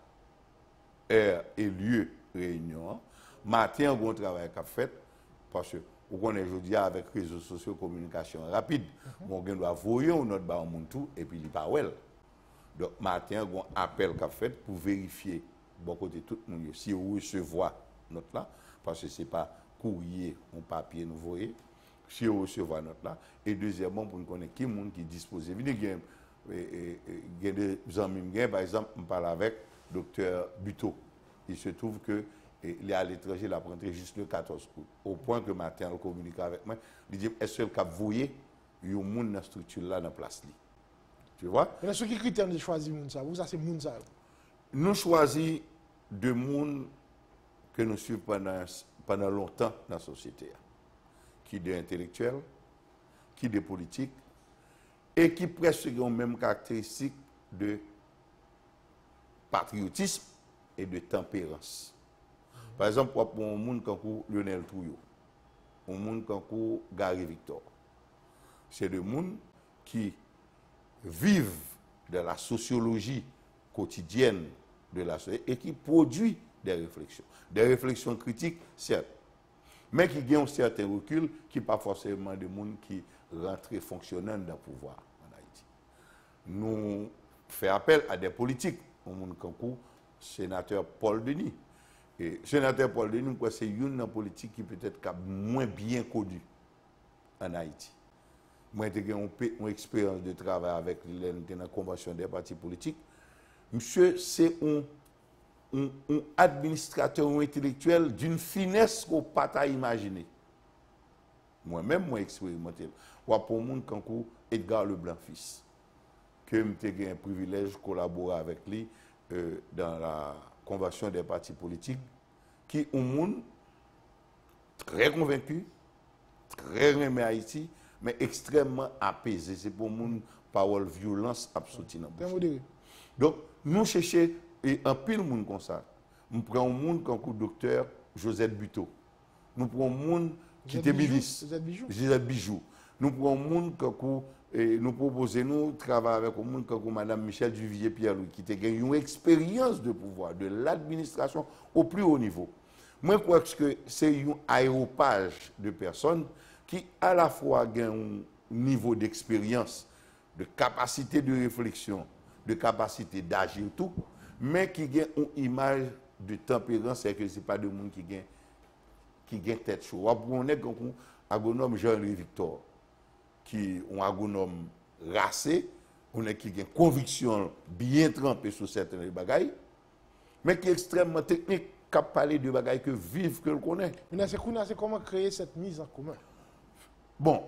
heure et lieu réunion. Matin, on a un travail qu'a fait. Parce que vous connaissez aujourd'hui avec les réseaux sociaux, communication rapide. On doit envoyer une note à tout et puis il pas well. Donc, matin, on a un appel qu'a fait pour vérifier, bon côté tout le monde, si vous recevez note là, parce que ce n'est pas courrier ou papier nous voyez, si vous recevez note là. Et deuxièmement, pour nous connaître qui est monde qui dispose. Il y a des amis, par exemple, on parle avec le docteur Buteau. Il se trouve que il est à l'étranger, il a rentré juste le 14 août. Au point que matin, il communique avec moi. Il dit, est-ce que le cap voyez, il y a un monde dans la structure là, dans la place là. Tu vois? Mais sur quels critères de choisir ça? Vous, ça c'est monde ça? Nous choisissons deux mondes que nous suivons pendant longtemps dans la société. Qui des intellectuels, qui des politiques, et qui presque ont même caractéristiques de patriotisme et de tempérance. Par exemple, pour un monde comme Lionel Trouillot, un monde comme Gary Victor, c'est des gens qui vivent de la sociologie quotidienne de la société et qui produisent des réflexions critiques, certes, mais qui ont un certain recul, qui pas forcément des gens qui rentrent fonctionnant dans le pouvoir en Haïti. Nous faisons appel à des politiques, au monde comme le sénateur Paul Denis. Et le sénateur Paul Denis, c'est une politique qui peut-être moins bien connue en Haïti. Moi, j'ai une expérience de travail avec la convention des partis politiques. Monsieur, c'est un administrateur ou intellectuel d'une finesse qu'on ne peut pas imaginer. Moi-même, moi, expérimenté. Ou pour monde comme Edgar Leblanc fils, que j'ai eu un privilège de collaborer avec lui dans la convention des partis politiques, qui est un monde très convaincu, très aimé Haïti, mais extrêmement apaisé. C'est pour monde parole violence absolue. Donc, nous cherchons un pile monde comme ça. Nous prenons un monde comme le docteur Joseph Buteau. Nous prenons un monde qui était ministre. Joseph Bijou. Nous prenons un monde comme nous proposons nous travailler avec un monde comme Mme Michel Duvier-Pierre-Louis, qui a une expérience de pouvoir, de l'administration au plus haut niveau. Moi, je crois que c'est un aéropage de personnes qui, à la fois, ont un niveau d'expérience, de capacité de réflexion, de capacité d'agir, tout, mais qui ont une image de tempérance, c'est que ce n'est pas de monde qui ont tête chaude. On est comme agronome Jean-Louis Victor, qui est un agronome racé, on est qui a une conviction bien trempée sur certaines bagailles, mais qui est extrêmement technique, qui a parlé de bagailles que vivent, que le connaît. Mais c'est comment créer cette mise en commun? Bon,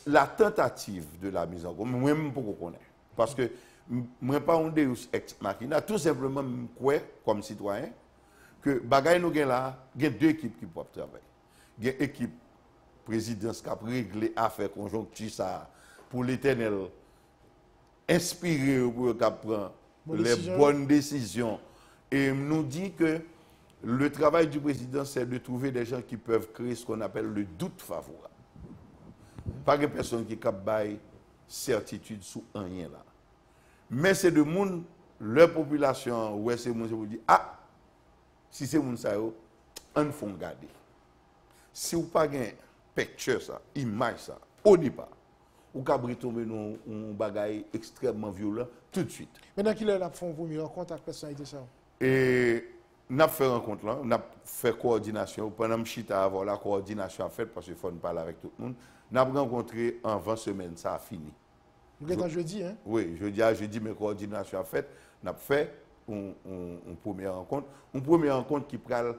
la tentative de la mise en commun, moi-même, pour qu'on connaisse. Parce que moi, pas un Deus ex machina, tout simplement, quoi, comme citoyen, que bagaille nous là, il y a deux équipes qui peuvent travailler. Il y a une équipe présidence qui a réglé affaires conjoncturelles ça pour l'éternel, inspiré pour qu'elle prenne les bonnes décisions. Et nous dit que le travail du président, c'est de trouver des gens qui peuvent créer ce qu'on appelle le doute favorable. Pas de personne qui a certitude sur rien là. Mais c'est de monde, leur population, ouais, c'est monde qui dit, ah, si c'est monde ça, on faut garder. Si vous n'avez pas de picture, ça, image, ça, au départ, vous pouvez tomber dans un bagage extrêmement violent tout de suite. Maintenant qu'il a fait une rencontre avec personnalité ça. Et nous avons fait rencontre là, nous avons fait coordination. Pendant que je avoir la coordination faite, parce qu'il faut parler avec tout le monde, nous avons rencontré en 20 semaines, ça a fini. Vous êtes en jeudi, hein? Oui, jeudi, mes coordinations faites, nous avons fait une première rencontre. Une première rencontre qui prend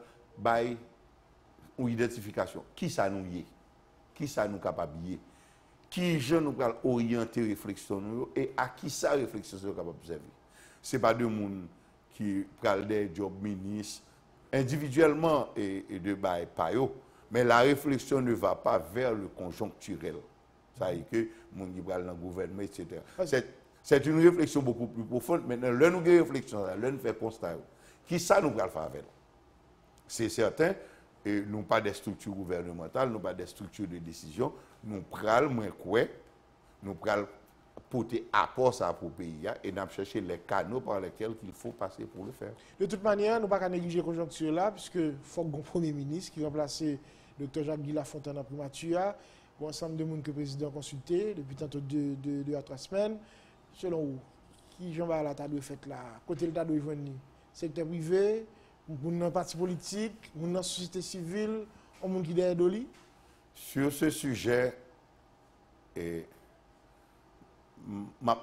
une identification. Qui ça nous y est? Qui ça nous capable y? Qui je nous prend orienter réflexion nous et à qui ça réflexion nous capable de servir? Ce n'est pas de monde qui prend des jobs ministres individuellement et de bail pas yo, mais la réflexion ne va pas vers le conjoncturel. Ça y est que mon qui prend dans le gouvernement, etc. C'est une réflexion beaucoup plus profonde. Maintenant, là nous avons une réflexion, là nous fait constat. Qui ça nous va faire avec? C'est certain, et nous pas des structures gouvernementales, nous pas des structures de décision, nous prenons moins quoi, nous prenons porter apport ça pour le pays et nous chercher les canaux par lesquels il faut passer pour le faire. De toute manière, nous ne pouvons pas négliger la conjoncture là, puisque il faut que le Premier ministre qui remplace le Dr. Jacques-Guy Lafontaine en primature, un ensemble de monde que le président a consulté depuis tantôt 2 à 3 semaines. Selon vous, qui Jean-Baptiste la table fait là, côté le tas de joindre secteur privé, mon parti politique, mon société civile, on monde qui derrière Doli. Sur ce sujet, je suis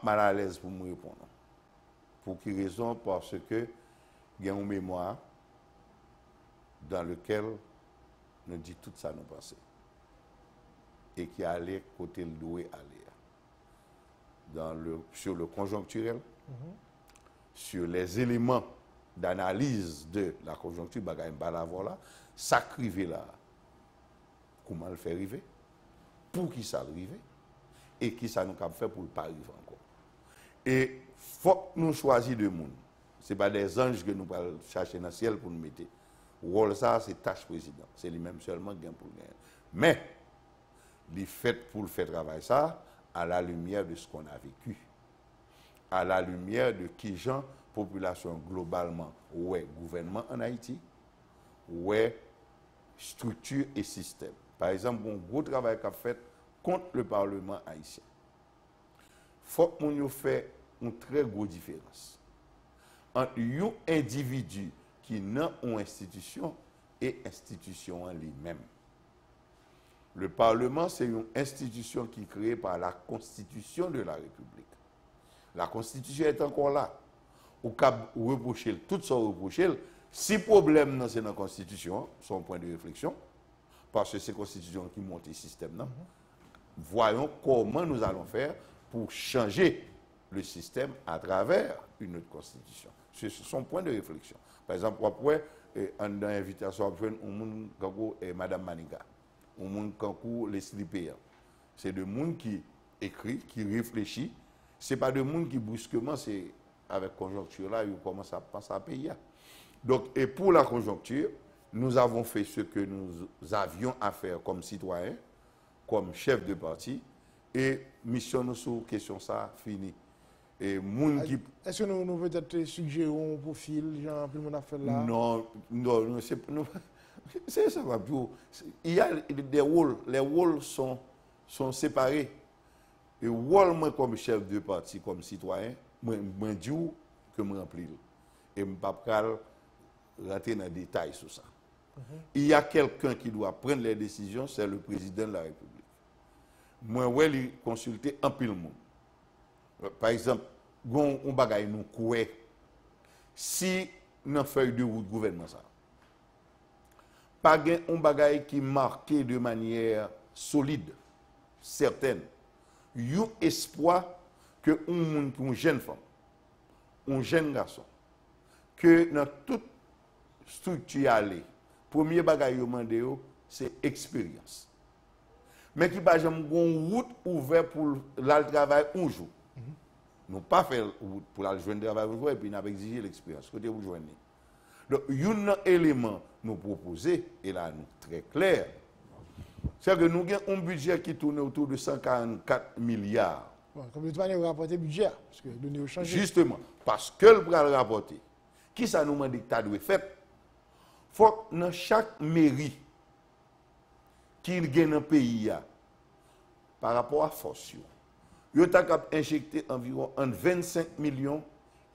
mal à l'aise pour me répondre. Pour quelle raison? Parce que il y a une mémoire dans laquelle nous dit tout ça nous pensons. Et qui allait côté le doué aller. Sur le conjoncturel, sur les éléments d'analyse de la conjoncture, ça crive là. Comment le faire arriver? Pour qui ça arrive? Et qui ça nous a fait pour ne pas arriver encore? Et il faut que nous choisissions deux mondes. Ce n'est pas des anges que nous allons chercher dans le ciel pour nous mettre. Rôle ça, c'est tâche président. C'est lui-même seulement qui pour gagner. Mais, il fait pour le faire travail ça à la lumière de ce qu'on a vécu. À la lumière de qui gens, population globalement, ouais, gouvernement en Haïti, ouais, structure et système. Par exemple, un gros travail qu'a fait contre le Parlement haïtien. Il faut que nous fassions une très grosse différence entre un individu qui n'a une institution et institution en lui-même. Le Parlement, c'est une institution qui est créée par la Constitution de la République. La Constitution est encore là. Au cas où reprocher, tout ça reprocher, si problème c'est dans la Constitution, son point de réflexion, parce que c'est la Constitution qui monte le système. Voyons comment nous allons faire pour changer le système à travers une autre Constitution. C'est son point de réflexion. Par exemple, après, on a invitation à joindre Madame Maniga, au monde Kankou, les slipés. C'est de monde qui écrit, qui réfléchit. Ce n'est pas de monde qui brusquement, c'est avec conjoncture là, il commence à penser à payer. Donc, et pour la conjoncture, nous avons fait ce que nous avions à faire comme citoyens, comme chef de parti, et mission nous sur question ça fini. Et qui... Est-ce que nous peut-être suggérons un profil, genre, plus mon affaire là? Non, c'est ça. Il y a des rôles, les rôles sont séparés. Et le rôle, moi, comme chef de parti, comme citoyen, moi, je dis que je remplis. Et je ne peux pas rentrer dans les détails sur ça. Il y a quelqu'un qui doit prendre les décisions, c'est le président de la République. Moi, je vais consulter un peu le monde. Par exemple, on bagaille nous coué. Si dans feuille de route gouvernement ça, pas un bagaille qui marqué de manière solide, certaine, un espoir que une jeune femme, un jeune garçon, que dans toute structure aller, premier bagaille demandé c'est expérience. Mais qui pas jamais une route ouverte pour le travail un jour. Nous pas faire pour la joindre travail un jour et puis nous exigé l'expérience. Côté vous joindre. Donc un élément nous proposer et là nous très clair. C'est que nous avons un budget qui tourne autour de 144 milliards. Bon, comme de toute manière, vous rapportez budget, parce que données ont changé. Justement, parce que le bras le rapporter. Qui ça nous demande que tu dois faire? Il faut que dans chaque mairie qui gagne dans le pays, par rapport à force, il y a injecté environ entre 25 millions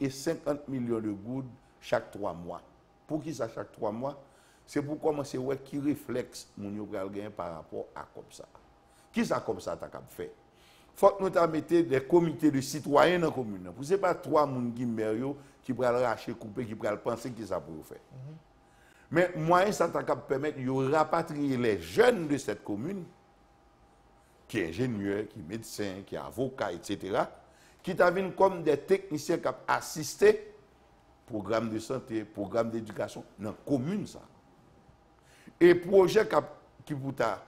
et 50 millions de gouttes chaque 3 mois. Pour qui ça chaque 3 mois? C'est pour commencer à voir qui réflexe mon gagner par rapport à comme ça. Qui ça comme ça t'a fait? Faut que nous mettions des comités de citoyens dans la commune. Ce n'est pas 3 personnes qui peuvent racher, couper, qui peuvent penser que ça peut faire. Mais moyen ça t'a permettre de rapatrier les jeunes de cette commune, qui est ingénieur, qui est médecin, qui est avocat, etc., qui t'avine comme des techniciens qui ont assisté programme de santé, programme d'éducation dans la commune. Ça. Et le projet qui vous a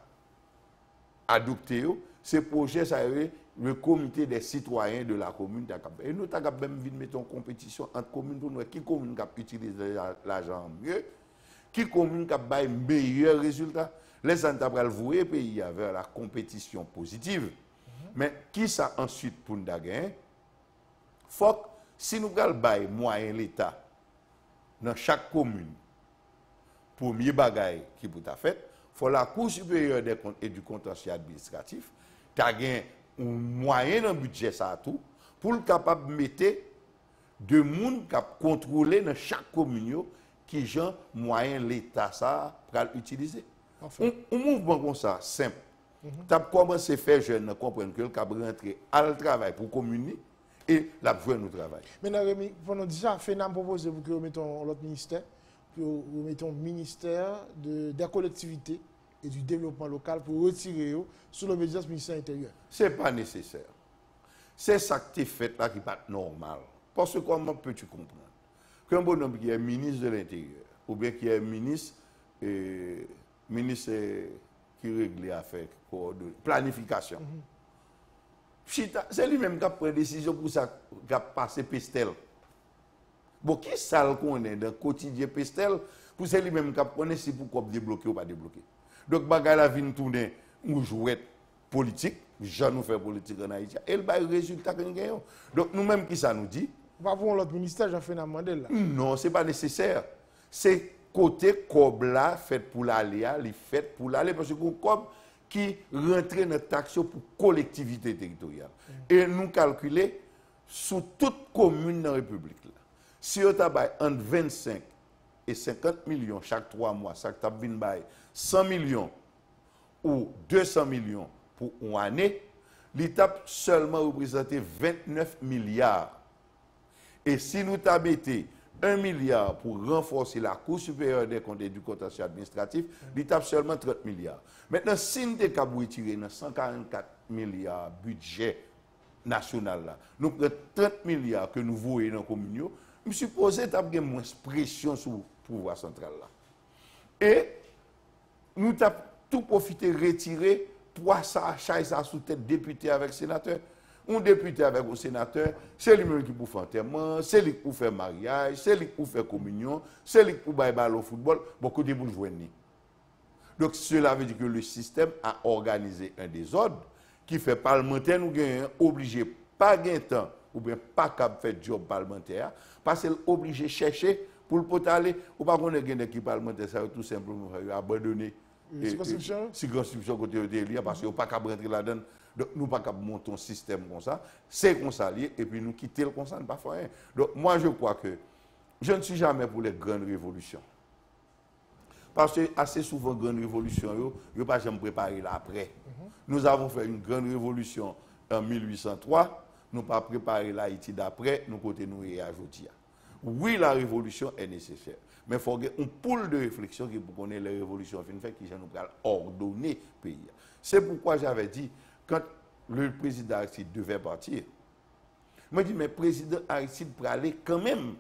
adopté, c'est projet, ça le comité des citoyens de la commune. Et nous avons même mettre en compétition entre communes pour nous. Qui commune qui utilise l'argent mieux, qui commune qui a meilleur résultat. Les gens vont vouer pays vers la compétition positive. Mais qui ça ensuite pour nous gagner? Faut que si nous avons moyen l'État dans chaque commune, pour mieux bagaille qui peut être fait, il faut la Cour supérieure des comptes et du contentieux administratif, qui a un moyen dans le budget ça tout, pour le capable de mettre de monde qui contrôler dans chaque commune qui genre moyen l'État ça pour utiliser. Un mouvement comme ça, simple. Tu as commencé à faire jeune, comprendre que le cap rentrer à le travail pour communiquer et la jouer nous travail. Maintenant, Rémi, pour nous dire ça, FENAM propose pour que nous mettons l'autre ministère, pour nous mettons ministère de la collectivité et du développement local pour retirer sous l'obédience ministère intérieur. Ce n'est pas nécessaire. C'est ça que tu fait là qui n'est pas normal. Parce que comment peux-tu comprendre qu'un bonhomme qui est ministre de l'Intérieur, ou bien qui est ministre qui règle les affaires, planification. C'est lui-même qui a pris une décision pour ça, qui a passé Pestel. Bon, qui ça qu'on est dans le quotidien Pestel, pour c'est lui-même qui connaît si pourquoi débloquer ou pas débloquer. Donc, bagay la vient tourner ou jouer politique, j'en nous fait politique en Haïti, et le résultat que nous gagnons. Donc, nous-mêmes, qui ça nous dit? Pas pour l'autre ministère, Jean-Fernand Mandel. Non, ce n'est pas nécessaire. C'est côté COB fait pour l'aller, il fait pour l'aller, parce que c'est COB qui rentre dans notre action pour collectivité territoriale. Et nous calculer sous toute commune dans la République. Là. Si on a entre 25 et 50 millions chaque 3 mois, ça a 100 millions ou 200 millions pour une année, l'État seulement représenté 29 milliards. Et si nous mettons 1 milliard pour renforcer la Cour supérieure des comptes et du contentieux administratif, l'État seulement 30 milliards. Maintenant, si nous avons retiré 144 milliards budget national, là, nous prenons 30 milliards que nous voyons dans la commune, je suppose que nous avons moins de pression sur le pouvoir central. Là. Et nous avons tout profité, retirer 300 achats sous tête député avec sénateur. Un député avec un sénateur, c'est lui-même qui peut faire enterrement, c'est lui qui peut faire mariage, c'est lui qui peut faire communion, c'est lui qui peut faire balle au football, beaucoup de gens jouent. Donc cela veut dire que le système a organisé un désordre qui fait parlementaire nous gagnons obligé pas gagner temps ou bien pas capable faire job parlementaire parce qu'il est obligé de chercher pour le pot aller ou pas qu'on ait gagné qui parlementaire ça tout simplement abandonner circonscription côté de parce que pas capable rentrer là-dedans. Donc, nous ne pouvons pas monter un système comme ça, c'est comme ça, et puis nous quitter le conseil, pas faire rien. Donc, moi, je crois que je ne suis jamais pour les grandes révolutions. Parce que assez souvent, grandes révolutions, je ne pas jamais préparer là après. Nous avons fait une grande révolution en 1803, nous pas préparé l'Haïti d'après, nous côté nous et aujourd'hui. Oui, la révolution est nécessaire, mais il faut une poule de réflexion qui pour connaître les révolutions qui nous ordonner le pays. C'est pourquoi j'avais dit, quand le président Aristide devait partir, je dis, mais le président Aristide peut aller quand même.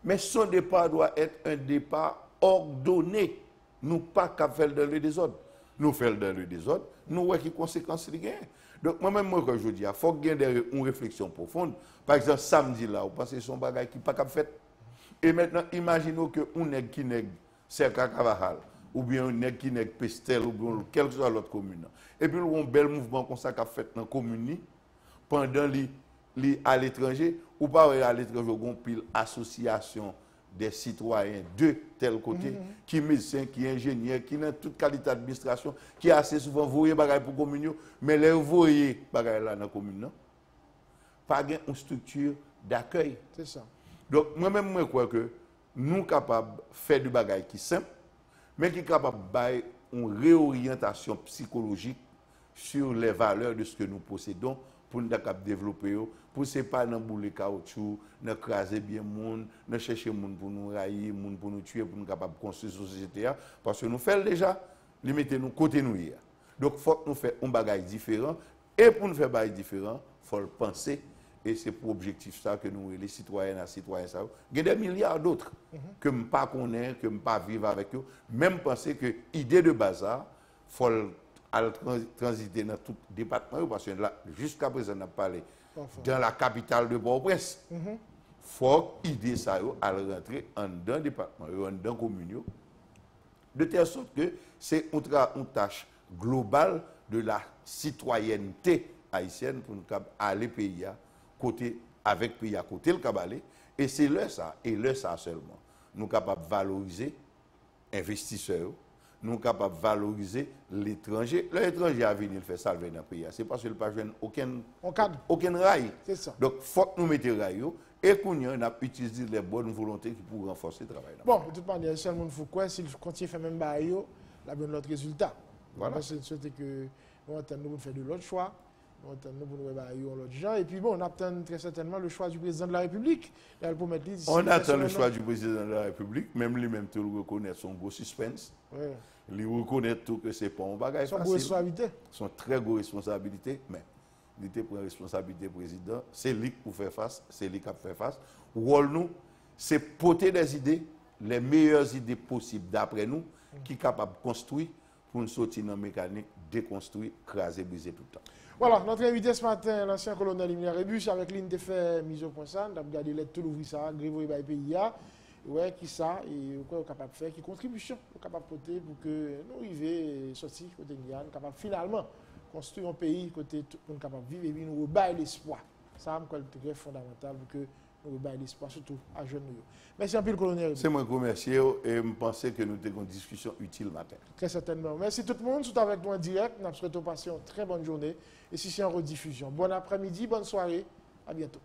Mais son départ doit être un départ ordonné. Nous pas qu'à faire dans le désordre. Nous faisons dans le désordre, nous voyons quelles conséquences il y a. Donc, moi-même, moi, quand je dis, il faut qu'il y ait une réflexion profonde. Par exemple, samedi, là, vous pensez que son bagage qui n'est pas fait. Et maintenant, imaginons que un nègre qui nègre Serka Cavajal, ou bien un nègre qui nègre Pestel, ou bien quelle que soit l'autre commune. Et puis, un bel mouvement comme ça qu'a fait dans la commune, pendant à l'étranger, ou pas à l'étranger, on pile association des citoyens de tel côté, qui médecins, qui ingénieurs, qui ont toute qualité d'administration, qui assez souvent voyez bagaille pour la commune, mais les voyez bagaille là dans la commune, pas une structure d'accueil. C'est ça. Donc, moi-même, je crois que nous sommes capables de faire du bagaille qui est simple, mais qui est capable de faire une réorientation psychologique sur les valeurs de ce que nous possédons pour nous développer, pour ne pas nous bouler caoutchouc, nous craser bien le monde, nous chercher le monde pour nous railler, monde pour nous tuer, pour nous capables de construire une société. Parce que nous faisons déjà, nous mettons nous côté nous. Donc, il faut que nous fassions un bagage différent. Et pour nous faire un bagage différent, il faut le penser. Et c'est pour objectif ça que nous, les citoyennes et citoyens, il y a des milliards d'autres que je ne pas connaître, que je ne pas vivre avec eux. Même penser que l'idée de bazar, il faut transiter dans tout département, parce que là, jusqu'à présent, on a parlé dans la capitale de Port-au-Prince. Il faut l'idée ça à rentrer dans le département, dans la commune, de telle sorte que c'est une tâche globale de la citoyenneté haïtienne pour nous aller pays côté avec pays à côté le cabalé. Et c'est là ça, et là ça seulement. Nous sommes capables de valoriser investisseurs, nous sommes capables de valoriser l'étranger. L'étranger a venu faire salver dans le pays. C'est parce qu'il n'a pas aucun rail. C'est ça. Donc, il faut que nous mettions rail et qu'on a utilisé les bonnes volontés pour renforcer le travail. Bon, de toute manière, si le monde faut quoi, s'il continue à faire même bail, il a bien l'autre résultat. Voilà. Parce que c'est que nous attendons faire de l'autre choix. Nous attendons pour nous réveiller l'autre gens. Et puis bon, on attend très certainement le choix du président de la République. On attend le choix du président de la République, même lui-même tout le reconnaît son gros suspense. Ouais. Il reconnaît tout que c'est pas un bagage facile. Son responsabilité. Son très gros responsabilité, mais il était pour la responsabilité président, c'est lui qui fait face, c'est lui qui a fait face. Rôle nous, c'est porter des idées, les meilleures idées possibles d'après nous, qui est capable de construire pour une sortie dans mécanique déconstruire, craser, briser tout le temps. Voilà, notre invité ce matin, l'ancien colonel Emile Rebus, avec ligne de fait mise au point ça, on a regardé les tout l'ouvrir ça, grévoyer par le pays, ouais, qui ça, et quoi on est capable de faire, qui contribution, on est capable de porter pour que nous arrivions, sortir côté Guyane, capable finalement construire un pays côté pour nous capable de vivre et puis nous rebailler l'espoir. Ça, c'est très fondamental pour que nous rebailler l'espoir, surtout à jeunes. Merci un peu le colonel. C'est moi qui remercie et je pense que nous avons une discussion utile matin. Très certainement. Merci tout le monde, tout avec nous en direct. Nous souhaitons passer une très bonne journée. Et si c'est en rediffusion, bon après-midi, bonne soirée. À bientôt.